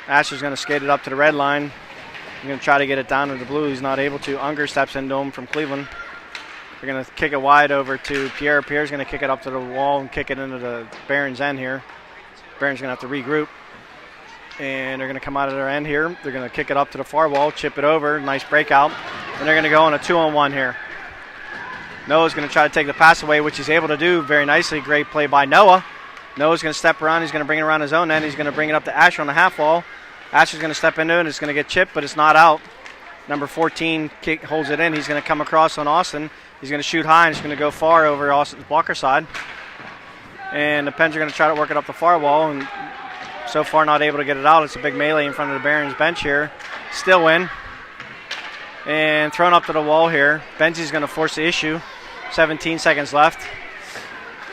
Asher's going to skate it up to the red line. He's going to try to get it down to the blue. He's not able to. Unger steps into him from Cleveland. They're going to kick it wide over to Pierre. Pierre's going to kick it up to the wall and kick it into the Barons end here. Barons going to have to regroup. And they're going to come out of their end here. They're going to kick it up to the far wall, chip it over. Nice breakout. And they're going to go on a 2-on-1 here. Noah's going to try to take the pass away, which he's able to do very nicely. Great play by Noah. Noah's going to step around. He's going to bring it around his own end. He's going to bring it up to Asher on the half wall. Asher's going to step into it. It's going to get chipped, but it's not out. Number 14 holds it in. He's going to come across on Austin. He's going to shoot high, and it's going to go far over Austin's blocker side. And the Pens are going to try to work it up the far wall, and so far not able to get it out. It's a big melee in front of the Barons bench here. Still in. And thrown up to the wall here. Benzie's going to force the issue. 17 seconds left.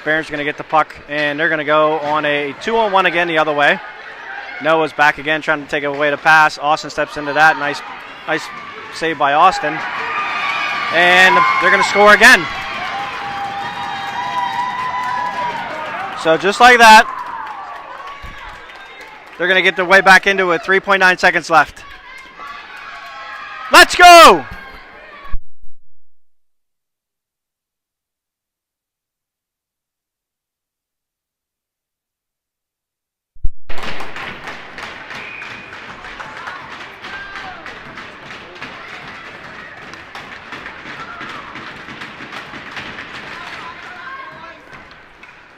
Barons going to get the puck, and they're going to go on a 2-on-1 again the other way. Noah's back again trying to take away the pass. Austin steps into that. Nice save by Austin. And they're going to score again. So just like that, they're going to get their way back into it. 3.9 seconds left. Let's go!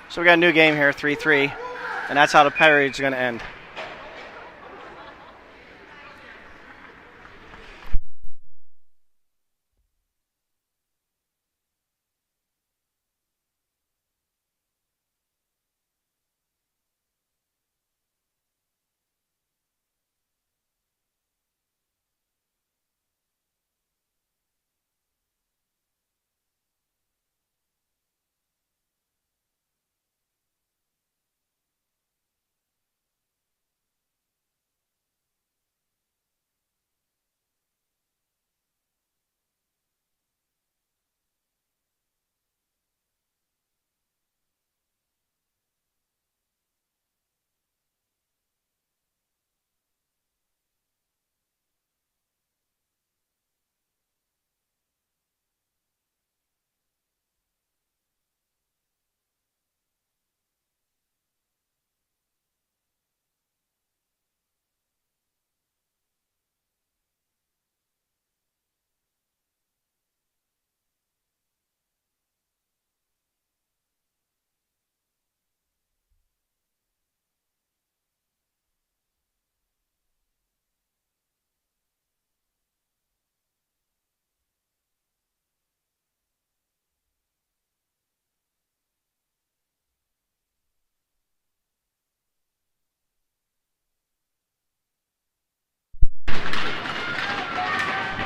So we got a new game here, 3-3, and that's how the period's going to end.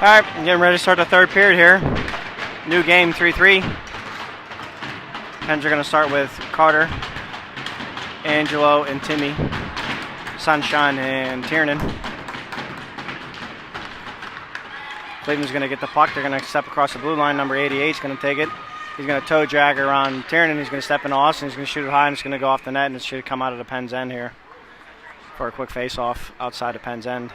All right, I'm getting ready to start the third period here. New game, 3-3. Pens are going to start with Carter, Angelo, and Timmy, Sunshine, and Tiernan. Cleveland's going to get the puck. They're going to step across the blue line. Number 88 is going to take it. He's going to toe drag her on Tiernan. He's going to step into Austin. He's going to shoot it high, and it's going to go off the net, and it should come out of the Pens end here for a quick face-off outside the Pens end.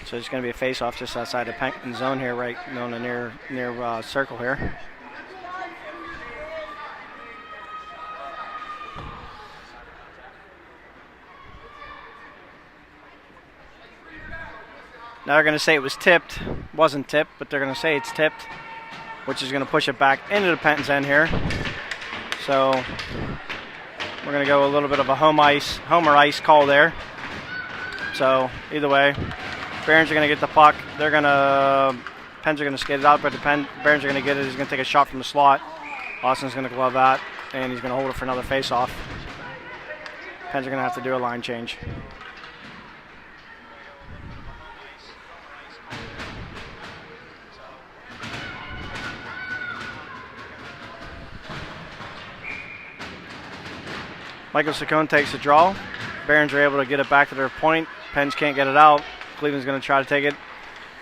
So it's going to be a face-off just outside the pen zone here, right on the near circle here. Now they're going to say it was tipped. Wasn't tipped, but they're going to say it's tipped, which is going to push it back into the Penton's end here. So we're going to go a little bit of a homer ice call there. So either way, Barons are going to get the puck. Pens are going to skate it out, but the Barons are going to get it. He's going to take a shot from the slot. Austin's going to glove that, and he's going to hold it for another face-off. Pens are going to have to do a line change. Michael Saccone takes a draw. Barons are able to get it back to their point. Pens can't get it out. Cleveland's going to try to take it.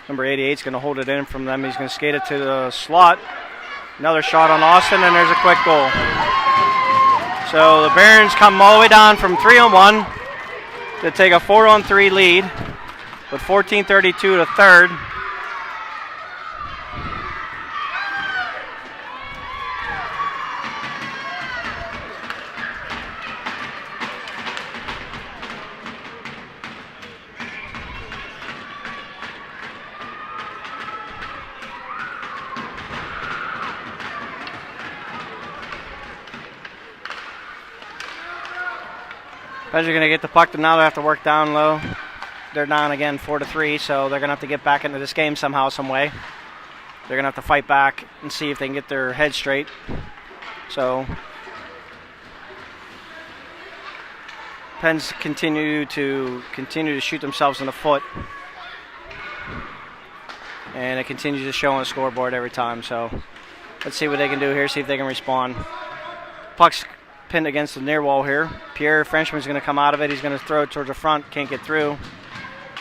Number 88 is going to hold it in from them. He's going to skate it to the slot. Another shot on Austin, and there's a quick goal. So the Barons come all the way down from 3-on-1 to take a 4-on-3 lead with 14:32 to third. Pens are going to get the puck, and now they have to work down low. They're down again 4-3, so they're going to have to get back into this game somehow, some way. They're going to have to fight back and see if they can get their head straight. So Pens continue to shoot themselves in the foot, and it continues to show on the scoreboard every time. So let's see what they can do here, see if they can respond. Puck's pinned against the near wall here. Pierre Frenchman's going to come out of it. He's going to throw it towards the front. Can't get through.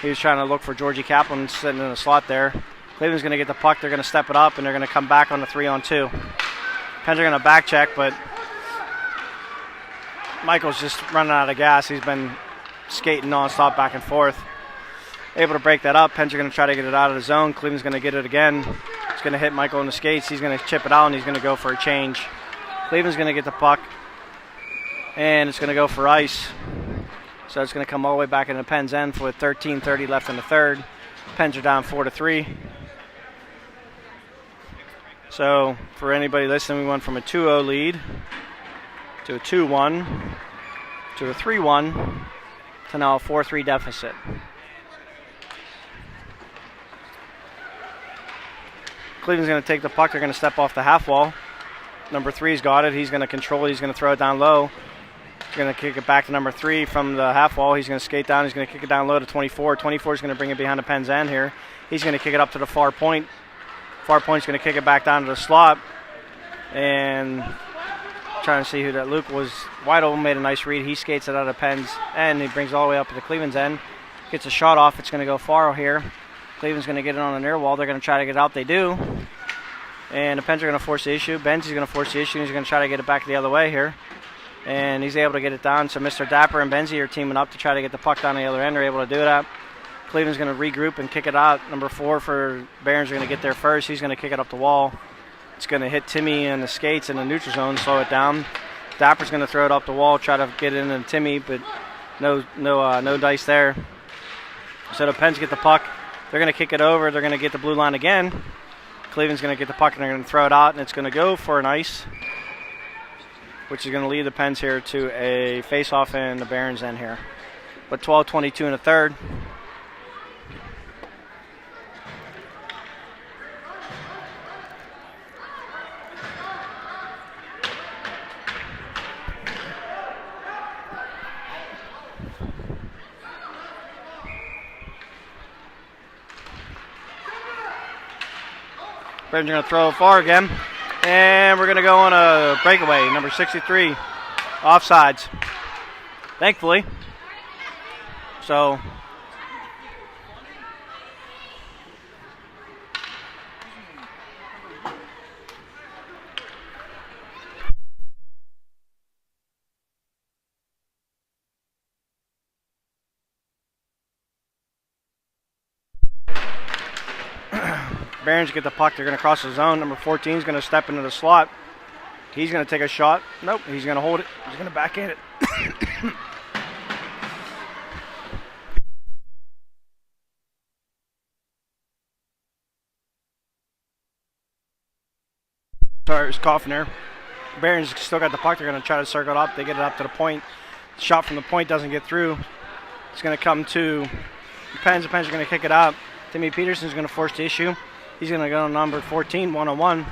He was trying to look for Georgie Kaplan sitting in the slot there. Cleveland's going to get the puck. They're going to step it up, and they're going to come back on the 3-on-2. Pens are going to back check, but Michael's just running out of gas. He's been skating nonstop back and forth. Able to break that up. Pens are going to try to get it out of the zone. Cleveland's going to get it again. It's going to hit Michael in the skates. He's going to chip it out, and he's going to go for a change. Cleveland's going to get the puck, and it's going to go for ice. So it's going to come all the way back into the Pens end with 13:30 left in the third. Pens are down 4-3. So for anybody listening, we went from a 2-0 lead to a 2-1 to a 3-1 to now a 4-3 deficit. Cleveland's going to take the puck. They're going to step off the half wall. Number 3's got it. He's going to control it. He's going to throw it down low. He's going to kick it back to number 3 from the half wall. He's going to skate down. He's going to kick it down low to 24. 24 is going to bring it behind the Pens end here. He's going to kick it up to the far point. Far point's going to kick it back down to the slot. And trying to see who that Luke was. Wide open, made a nice read. He skates it out of Pens end. He brings it all the way up to the Cleveland's end. Gets a shot off. It's going to go far here. Cleveland's going to get it on the near wall. They're going to try to get it out. They do. And the Pens are going to force the issue. Benzie's going to force the issue. He's going to try to get it back the other way here. And he's able to get it down. So Mr. Dapper and Benzie are teaming up to try to get the puck down the other end. They're able to do that. Cleveland's going to regroup and kick it out. Number 4 for Barons are going to get there first. He's going to kick it up the wall. It's going to hit Timmy in the skates in the neutral zone, slow it down. Dapper's going to throw it up the wall, try to get it into Timmy, but no dice there. So the Pens get the puck. They're going to kick it over. They're going to get the blue line again. Cleveland's going to get the puck, and they're going to throw it out, and it's going to go for an ice, which is going to lead the Pens here to a face-off in the Barons end here. But 12:22 in the third. Barons are going to throw far again. And we're going to go on a breakaway, number 63, offsides. Thankfully. So Barons get the puck. They're going to cross the zone. Number 14 is going to step into the slot. He's going to take a shot. Nope, he's going to hold it. He's going to backhand it. Sorry, I was coughing there. Barons still got the puck. They're going to try to circle it up. They get it up to the point. Shot from the point doesn't get through. It's going to come to the Pens. The Pens are going to kick it out. Timmy Peterson's going to force the issue. He's going to go to number 14, one-on-one.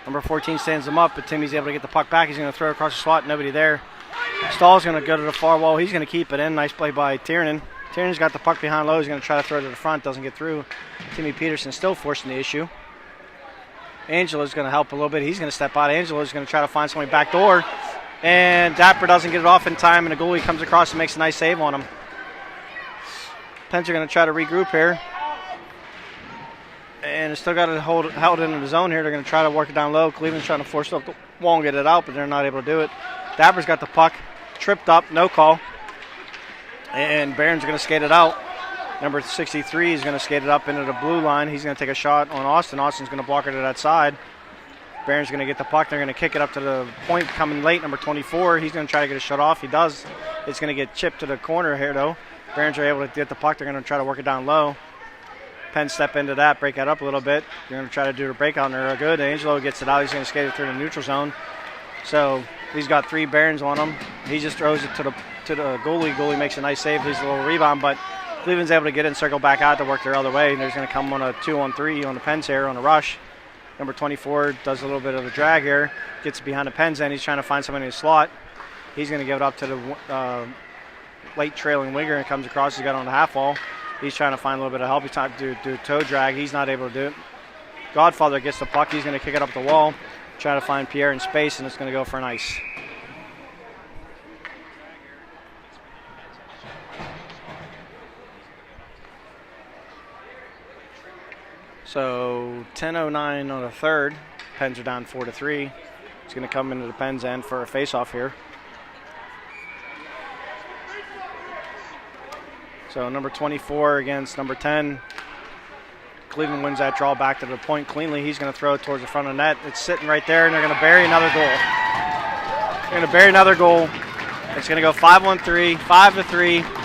Number 14 stands him up, but Timmy's able to get the puck back. He's going to throw it across the slot. Nobody there. Stahl's going to go to the far wall. He's going to keep it in. Nice play by Tiernan. Tiernan's got the puck behind low. He's going to try to throw it to the front. Doesn't get through. Timmy Peterson still forcing the issue. Angelo's going to help a little bit. He's going to step out. Angelo's going to try to find somebody back door. And Dapper doesn't get it off in time, and the goalie comes across and makes a nice save on him. Pens are going to try to regroup here. And it's still got it held into the zone here. They're going to try to work it down low. Cleveland's trying to force it up the wall and get it out, but they're not able to do it. Dapper's got the puck. Tripped up. No call. And Barron's going to skate it out. Number 63 is going to skate it up into the blue line. He's going to take a shot on Austin. Austin's going to block it to that side. Barron's going to get the puck. They're going to kick it up to the point coming late. Number 24, he's going to try to get a shot off. He does. It's going to get chipped to the corner here, though. Barons are able to get the puck. They're going to try to work it down low. Penn step into that, break that up a little bit. They're going to try to do the breakout, and they're good. Angelo gets it out. He's going to skate it through the neutral zone. So he's got 3 Barons on him. He just throws it to the goalie. Goalie makes a nice save. Leaves a little rebound, but Cleveland's able to get in, circle back out to work their other way. And there's going to come on a 2-on-3 on the Pens here on a rush. Number 24 does a little bit of a drag here. Gets behind the Pens end. He's trying to find somebody in the slot. He's going to give it up to the late trailing winger and comes across. He's got on the half wall. He's trying to find a little bit of help. He's trying to do toe drag. He's not able to do it. Godfather gets the puck. He's going to kick it up the wall. Try to find Pierre in space, and it's going to go for an ice. So 10:09 on the third. Pens are down 4-3. It's going to come into the Pens end for a face-off here. So number 24 against number 10. Cleveland wins that draw back to the point cleanly. He's going to throw it towards the front of the net. It's sitting right there, and they're going to bury another goal. They're going to bury another goal. It's going to go 5-1-3, 5-3.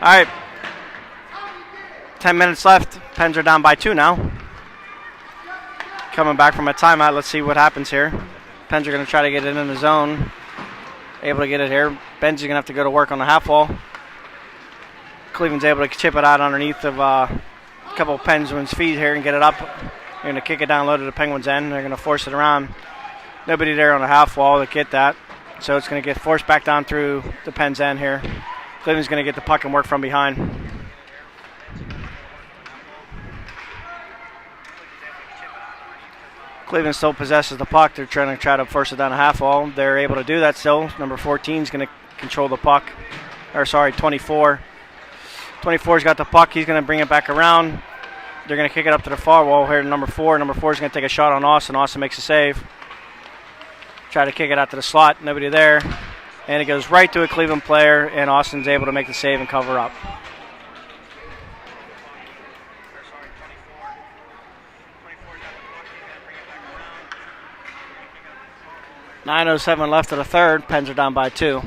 All right, 10 minutes left. Pens are down by 2 now. coming back from a timeout. Let's see what happens here. Pens are going to try to get it in the zone. Able to get it here. Benji's going to have to go to work on the half wall. Cleveland's able to chip it out underneath of a couple of Penguins' feet here and get it up. They're going to kick it down low to the Penguins' end. They're going to force it around. Nobody there on the half wall to get that. So it's going to get forced back down through the Pens' end here. Cleveland's going to get the puck and work from behind. Cleveland still possesses the puck. They're trying to force it down a half wall. They're able to do that still. Number 14 is going to control the puck. 24. 24's got the puck. He's going to bring it back around. They're going to kick it up to the far wall here to number 4. Number 4 is going to take a shot on Austin. Austin makes a save. Try to kick it out to the slot. Nobody there. And it goes right to a Cleveland player, and Austin's able to make the save and cover up. .907 left of the third. Pens are down by 2.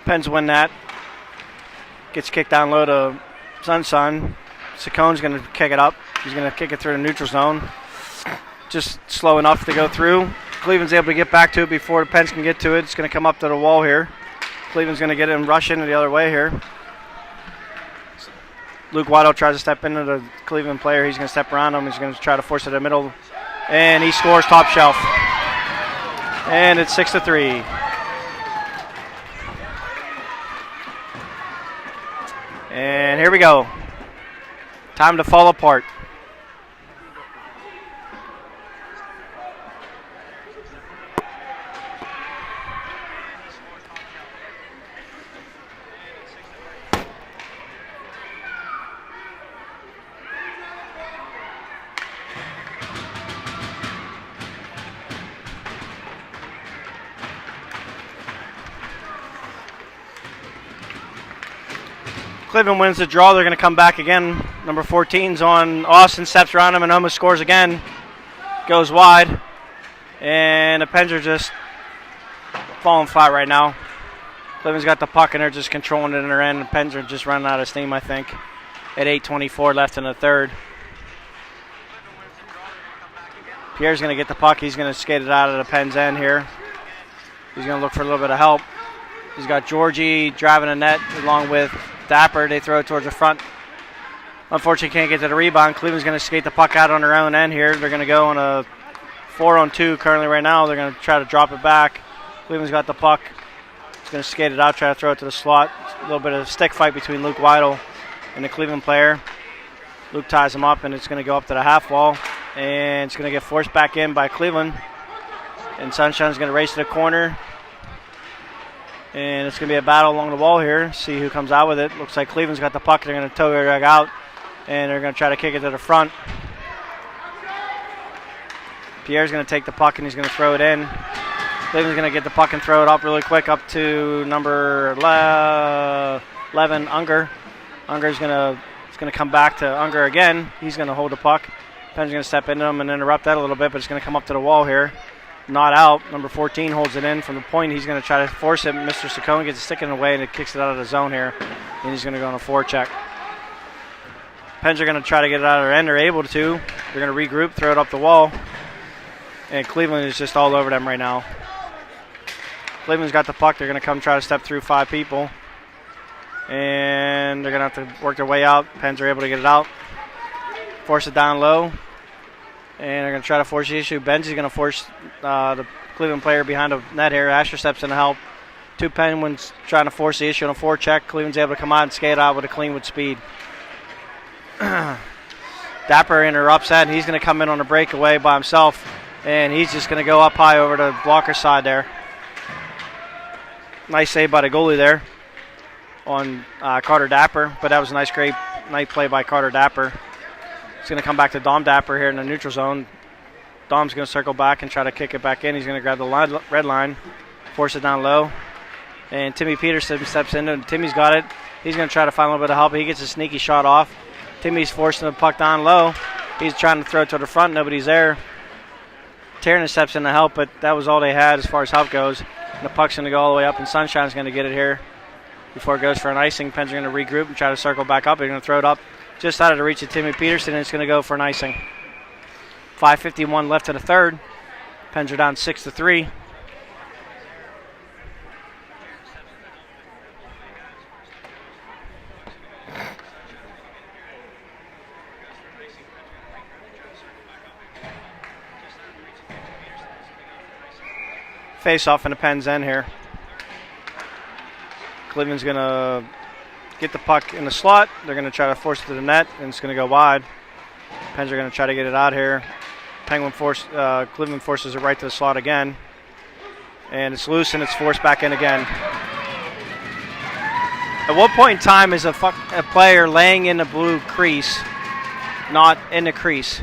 Pens win that. Gets kicked down low to Sun. Saccone's going to kick it up. He's going to kick it through the neutral zone. Just slow enough to go through. Cleveland's able to get back to it before the Pens can get to it. It's going to come up to the wall here. Cleveland's going to get it and rush into the other way here. Luke Waddle tries to step into the Cleveland player. He's going to step around him. He's going to try to force it in the middle. And he scores top shelf. And it's 6-3. And here we go. Time to fall apart. Cleveland wins the draw. They're going to come back again. Number 14's on Austin, steps around him and almost scores again. Goes wide. And the Pens are just falling flat right now. Cleveland's got the puck and they're just controlling it in their end. The Pens are just running out of steam, I think, at 8:24 left in the third. Pierre's going to get the puck. He's going to skate it out of the Pens' end here. He's going to look for a little bit of help. He's got Georgie driving the net along with Dapper. They throw it towards the front. Unfortunately, can't get to the rebound. Cleveland's going to skate the puck out on their own end here. They're going to go on a 4-on-2 currently right now. They're going to try to drop it back. Cleveland's got the puck. He's going to skate it out, try to throw it to the slot. A little bit of a stick fight between Luke Weidel and the Cleveland player. Luke ties him up, and it's going to go up to the half wall. And it's going to get forced back in by Cleveland. And Sunshine's going to race to the corner. And it's going to be a battle along the wall here. See who comes out with it. Looks like Cleveland's got the puck. They're going to tow it out. And they're going to try to kick it to the front. Pierre's going to take the puck and he's going to throw it in. Cleveland's going to get the puck and throw it up really quick up to number 11, Unger. Unger's going to come back to Unger again. He's going to hold the puck. Penn's going to step into him and interrupt that a little bit, but it's going to come up to the wall here. Not out. Number 14 holds it in from the point. He's going to try to force it. Mr. Saccone gets a stick in the way and it kicks it out of the zone here. And he's going to go on a forecheck. Pens are going to try to get it out of their end. They're able to. They're going to regroup, throw it up the wall. And Cleveland is just all over them right now. Cleveland's got the puck. They're going to come try to step through 5 people. And they're going to have to work their way out. Pens are able to get it out. Force it down low. And they're going to try to force the issue. Benji's going to force the Cleveland player behind the net here. Asher steps in to help. 2 Penguins trying to force the issue on a forecheck. Cleveland's able to come out and skate out with a clean with speed. Dapper interrupts that, and he's going to come in on a breakaway by himself. And he's just going to go up high over the blocker side there. Nice save by the goalie there on Carter Dapper. But that was a nice play by Carter Dapper. He's going to come back to Dom Dapper here in the neutral zone. Dom's going to circle back and try to kick it back in. He's going to grab the red line, force it down low. And Timmy Peterson steps in, and Timmy's got it. He's going to try to find a little bit of help. He gets a sneaky shot off. Timmy's forcing the puck down low. He's trying to throw it to the front. Nobody's there. Tiernan steps in to help, but that was all they had as far as help goes. The puck's going to go all the way up, and Sunshine's going to get it here before it goes for an icing. Pens are going to regroup and try to circle back up. They're going to throw it up just out of the reach of Timmy Peterson, and it's going to go for an icing. 5:51 left in the third. Pens are down 6-3. Face off in the Pens end here. Cleveland's going to get the puck in the slot. They're going to try to force it to the net, and it's going to go wide. Pens are going to try to get it out here. Cleveland forces it right to the slot again. And it's loose, and it's forced back in again. At what point in time is a player laying in the blue crease not in the crease?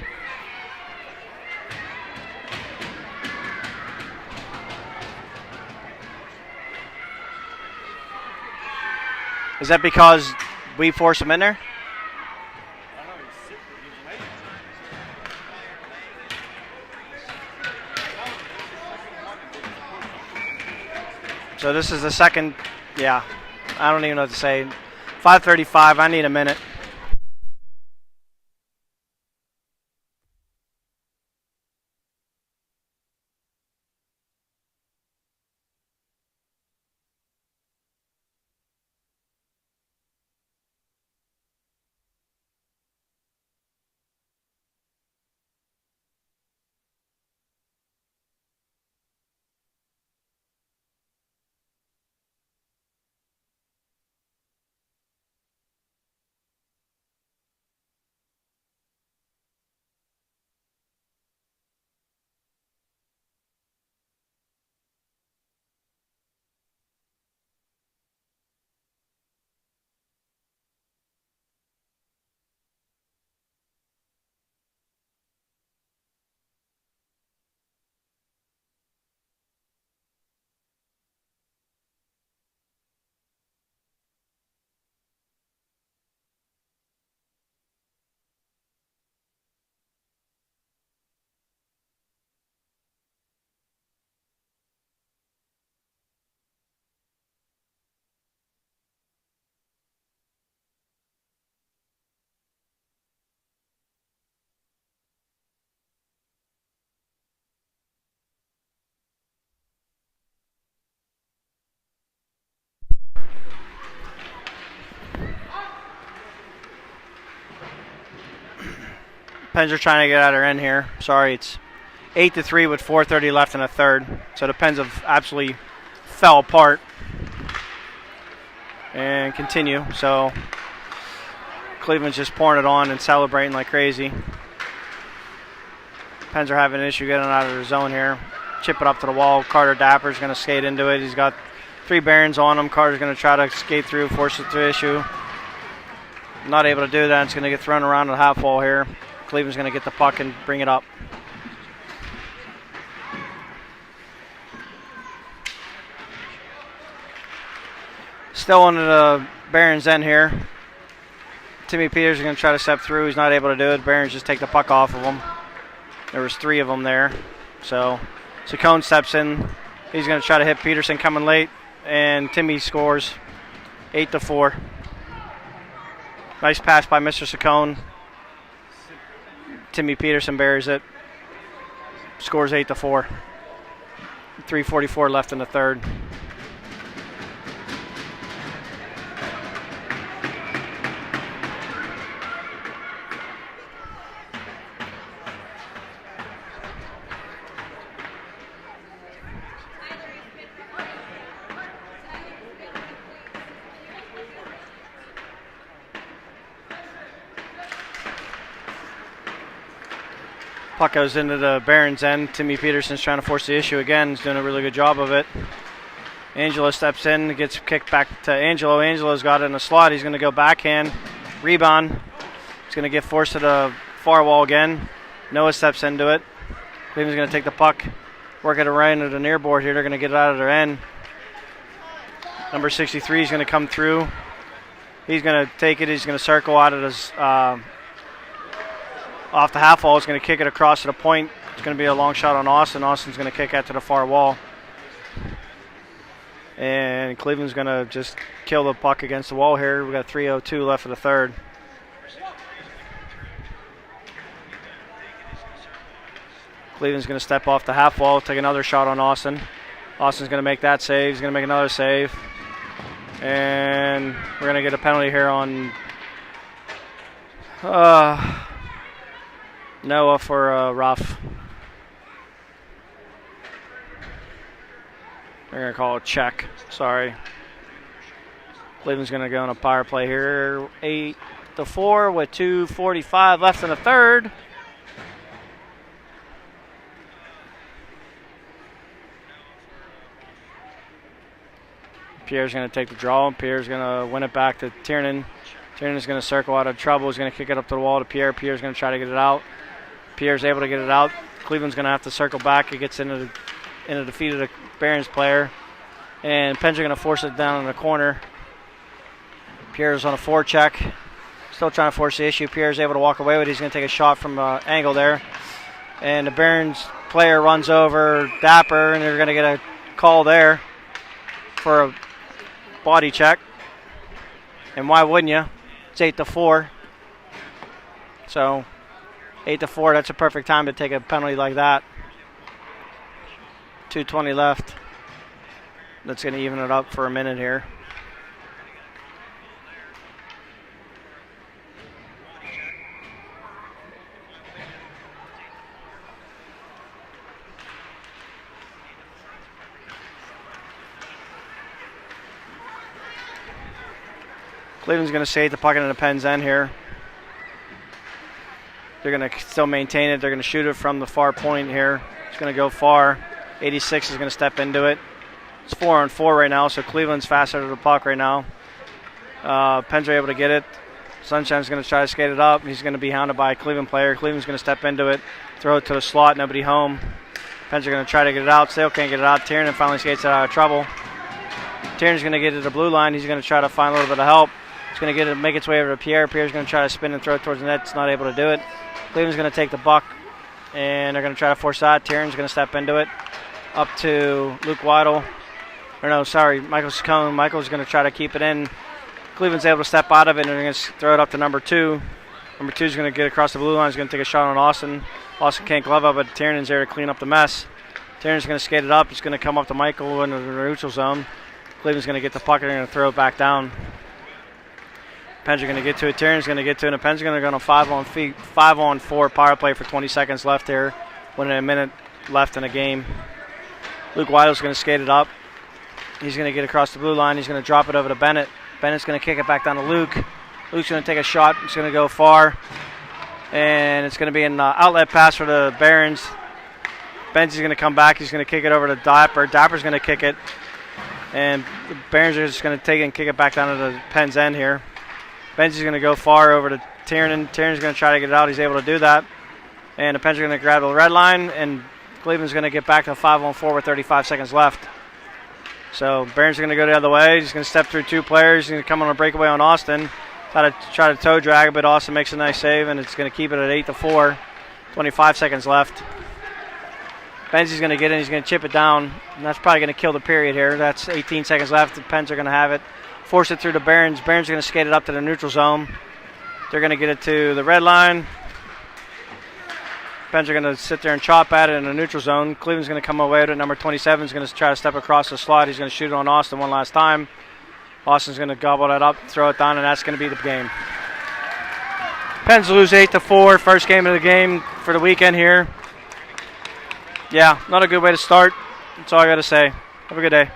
Is that because we force him in there? So this is the second, yeah, I don't even know what to say. 5:35, I need a minute. Pens are trying to get out of their end here. Sorry, it's 8-3 with 4:30 left in the third. So the Pens have absolutely fell apart and continue. So Cleveland's just pouring it on and celebrating like crazy. Pens are having an issue getting out of their zone here. Chip it up to the wall. Carter Dapper's going to skate into it. He's got 3 Barons on him. Carter's going to try to skate through, force it to issue. Not able to do that. It's going to get thrown around the half wall here. Cleveland's going to get the puck and bring it up. Still under the Barons end here. Timmy Peters is going to try to step through. He's not able to do it. Barons just take the puck off of him. There was 3 of them there. So Saccone steps in. He's going to try to hit Peterson coming late. And Timmy scores 8-4. Nice pass by Mr. Saccone. Timmy Peterson buries it. Scores 8-4. 3:44 left in the third. Puck goes into the Barons end. Timmy Peterson's trying to force the issue again. He's doing a really good job of it. Angelo steps in, gets kicked back to Angelo. Angelo's got it in the slot. He's going to go backhand. Rebound. He's going to get forced to the far wall again. Noah steps into it. Cleveland's going to take the puck, work it around to the near board here. They're going to get it out of their end. Number 63 is going to come through. He's going to take it. He's going to circle out of his off the half wall. He's going to kick it across to the point. It's going to be a long shot on Austin. Austin's going to kick out to the far wall. And Cleveland's going to just kill the puck against the wall here. We've got 3:02 left of the third. Cleveland's going to step off the half wall, take another shot on Austin. Austin's going to make that save. He's going to make another save. And we're going to get a penalty here on Noah for rough. They're going to call it check. Sorry. Cleveland's going to go on a power play here. 8-4 with 2:45 left in the third. Pierre's going to take the draw. Pierre's going to win it back to Tiernan. Tiernan's going to circle out of trouble. He's going to kick it up to the wall to Pierre. Pierre's going to try to get it out. Pierre's able to get it out. Cleveland's going to have to circle back. It gets into the feet of the Barons player. And Pens are going to force it down in the corner. Pierre's on a forecheck. Still trying to force the issue. Pierre's able to walk away with it. He's going to take a shot from angle there. And the Barons player runs over Dapper, and they're going to get a call there for a body check. And why wouldn't you? It's 8-4. So 8-4, that's a perfect time to take a penalty like that. 2:20 left. That's going to even it up for a minute here. Cleveland's going to save the puck into the Pens end here. They're going to still maintain it. They're going to shoot it from the far point here. It's going to go far. 86 is going to step into it. It's 4-on-4 right now, so Cleveland's faster to the puck right now. Pens are able to get it. Sunshine's going to try to skate it up. He's going to be hounded by a Cleveland player. Cleveland's going to step into it, throw it to the slot, nobody home. Pens are going to try to get it out. Still can't get it out. Tiernan finally skates it out of trouble. Tiernan's going to get to the blue line. He's going to try to find a little bit of help. He's going to get it, make its way over to Pierre. Pierre's going to try to spin and throw it towards the net. It's not able to do it. Cleveland's going to take the buck, and they're going to try to force that. Tiernan's going to step into it. Up to Luke Weidel. Michael Saccone. Michael's going to try to keep it in. Cleveland's able to step out of it, and they're going to throw it up to number 2. Number 2 is going to get across the blue line. He's going to take a shot on Austin. Austin can't glove up, but Tiernan's there to clean up the mess. Tiernan's going to skate it up. It's going to come up to Michael into the neutral zone. Cleveland's going to get the puck, and they're going to throw it back down. Pens are going to get to it. Tiernan's going to get to it, and the Pens are going to go on a 5-on-4 power play for 20 seconds left here. 1 minute left in the game. Luke Weidel's going to skate it up. He's going to get across the blue line. He's going to drop it over to Bennett. Bennett's going to kick it back down to Luke. Luke's going to take a shot. It's going to go far. And it's going to be an outlet pass for the Barons. Benzie's going to come back. He's going to kick it over to Dapper. Dapper's going to kick it. And the Barons are just going to take it and kick it back down to the Pens end here. Benzie's going to go far over to Tiernan. Tiernan's going to try to get it out. He's able to do that. And the Pens are going to grab the red line. And Cleveland's going to get back to a 5-on-4 with 35 seconds left. So Barons are going to go the other way. He's going to step through 2 players. He's going to come on a breakaway on Austin. Try to toe drag it, but Austin makes a nice save, and it's going to keep it at 8-4. 25 seconds left. Benzie's going to get in. He's going to chip it down, and that's probably going to kill the period here. That's 18 seconds left. The Pens are going to have it. Force it through the Barons. Barons are going to skate it up to the neutral zone. They're going to get it to the red line. Pens are going to sit there and chop at it in the neutral zone. Cleveland's going to come away with it. Number 27 is going to try to step across the slot. He's going to shoot it on Austin one last time. Austin's going to gobble that up, throw it down, and that's going to be the game. Pens lose 8-4. First game of the game for the weekend here. Yeah, not a good way to start. That's all I got to say. Have a good day.